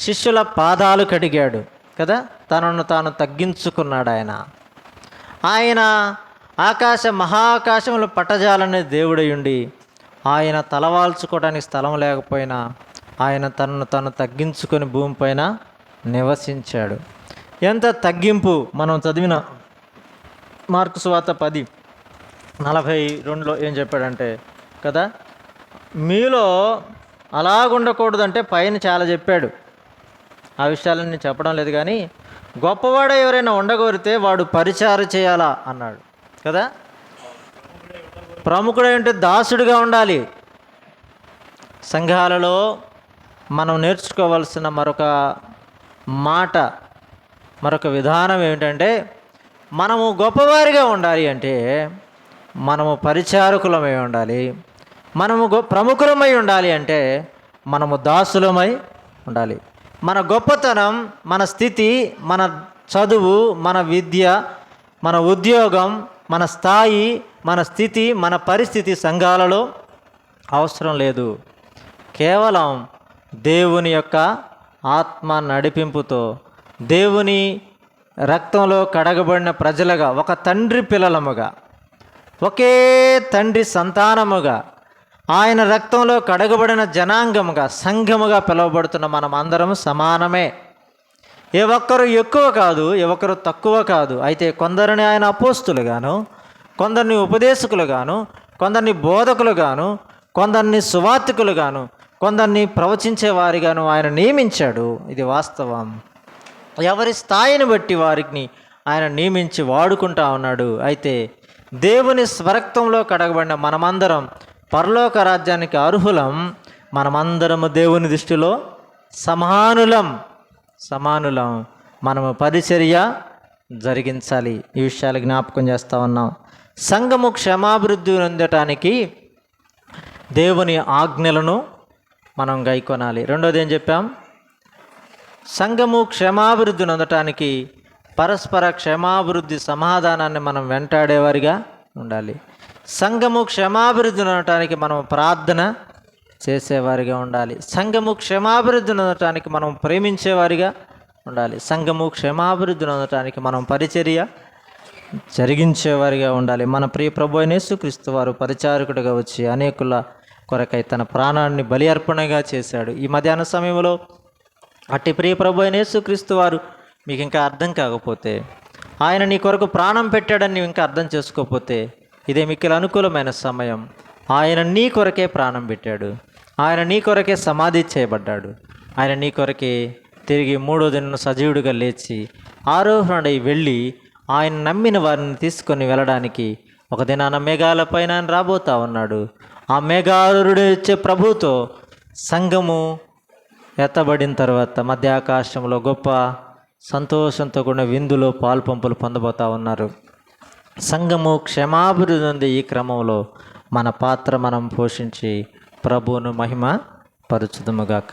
శిష్యుల పాదాలు కడిగాడు కదా, తనను తాను తగ్గించుకున్నాడు. ఆయన మహాకాశములు పట్టజాలనే దేవుడయుండి ఆయన తలవాల్చుకోవడానికి స్థలం లేకపోయినా ఆయన తనను తాను తగ్గించుకొని భూమిపైన నివసించాడు. ఎంత తగ్గింపు! మనం చదివిన మార్కు సువార్త 10:42లో ఏం చెప్పాడంటే కదా, మీలో అలాగుండకూడదంటే పైన చాలా చెప్పాడు, ఆ విషయాలన్నీ చెప్పడం లేదు. కానీ గొప్పవాడు ఎవరైనా ఉండగోరితే వాడు పరిచారం చేయాలా అన్నాడు కదా. ప్రముఖుడు అంటే దాసుడిగా ఉండాలి. సంఘాలలో మనం నేర్చుకోవాల్సిన మరొక మాట, మరొక విధానం ఏమిటంటే, మనము గొప్పవారిగా ఉండాలి అంటే మనము పరిచారకులమై ఉండాలి. మనము ప్రముఖులమై ఉండాలి అంటే మనము దాసులమై ఉండాలి. మన గొప్పతనం, మన స్థితి, మన చదువు, మన విద్య, మన ఉద్యోగం, మన స్థాయి, మన స్థితి, మన పరిస్థితి సంఘాలలో అవసరం లేదు. కేవలం దేవుని యొక్క ఆత్మ నడిపింపుతో, దేవుని రక్తంలో కడగబడిన ప్రజలుగా, ఒక తండ్రి పిల్లలముగా, ఒకే తండ్రి సంతానముగా, ఆయన రక్తంలో కడగబడిన జనాంగముగా, సంఘముగా పిలువబడుతున్న మనం అందరం సమానమే. ఏ ఒక్కరు ఎక్కువ కాదు, ఏ ఒక్కరు తక్కువ కాదు. అయితే కొందరిని ఆయన అపోస్తులుగాను, కొందరిని ఉపదేశకులుగాను, కొందరిని బోధకులుగాను, కొందరిని సువార్తికులుగాను, కొందరిని ప్రవచించేవారిగాను ఆయన నియమించాడు. ఇది వాస్తవం. ఎవరి స్థాయిని బట్టి వారిని ఆయన నియమించి వాడుకుంటా ఉన్నాడు. అయితే దేవుని స్వరక్తంలో కడగబడిన మనమందరం పరలోక రాజ్యానికి అర్హులం. మనమందరము దేవుని దృష్టిలో సమానులం. మనము పరిచర్య జరిగించాలి. ఈ విషయాలు జ్ఞాపకం చేస్తూ ఉన్నాం. సంఘము క్షమాభివృద్ధి పొందటానికి దేవుని ఆజ్ఞలను మనం గైకొనాలి. రెండోది ఏం చెప్పాం? సంఘము క్షమాభివృద్ధి పొందటానికి పరస్పర క్షమాభివృద్ధి సమాధానాన్ని మనం వెంటాడేవారిగా ఉండాలి. సంఘము క్షమాభివృద్ధి పొందటానికి మనం ప్రార్థన చేసేవారిగా ఉండాలి. సంఘము క్షమాభివృద్ధి పొందటానికి మనం ప్రేమించేవారిగా ఉండాలి. సంఘము క్షమాభివృద్ధి పొందటానికి మనం పరిచర్య జరిగించేవారిగా ఉండాలి. మన ప్రియ ప్రభు అయిన యేసుక్రీస్తు వారు పరిచారకుడిగా వచ్చి అనేకుల కొరకై తన ప్రాణాన్ని బలి అర్పణగా చేశాడు. ఈ మధ్యాహ్న సమయంలో అట్టి ప్రియ ప్రభు అయిన యేసుక్రీస్తు వారు మీకు ఇంకా అర్థం కాకపోతే, ఆయన నీ కొరకు ప్రాణం పెట్టాడని నీవు ఇంకా అర్థం చేసుకోకపోతే, ఇదే మీకు అనుకూలమైన సమయం. ఆయన నీ కొరకే ప్రాణం పెట్టాడు. ఆయన నీ కొరకే సమాధి చేయబడ్డాడు. ఆయన నీ కొరకే తిరిగి మూడో దిన సజీవుడిగా లేచి ఆరోహణై వెళ్ళి ఆయన నమ్మిన వారిని తీసుకొని వెళ్ళడానికి ఒక దినాన మేఘాలపైన ఆయన రాబోతా ఉన్నాడు. ఆ మేఘారుడు వచ్చే ప్రభుతో సంఘము ఎత్తబడిన తర్వాత మధ్య ఆకాశంలో గొప్ప సంతోషంతో కూడిన విందులో పాల్పంపులు పొందబోతా ఉన్నారు. సంఘము క్షమాభివృద్ధి ఉంది. ఈ క్రమంలో మన పాత్ర మనం పోషించి ప్రభువును మహిమ పరచుదుముగాక.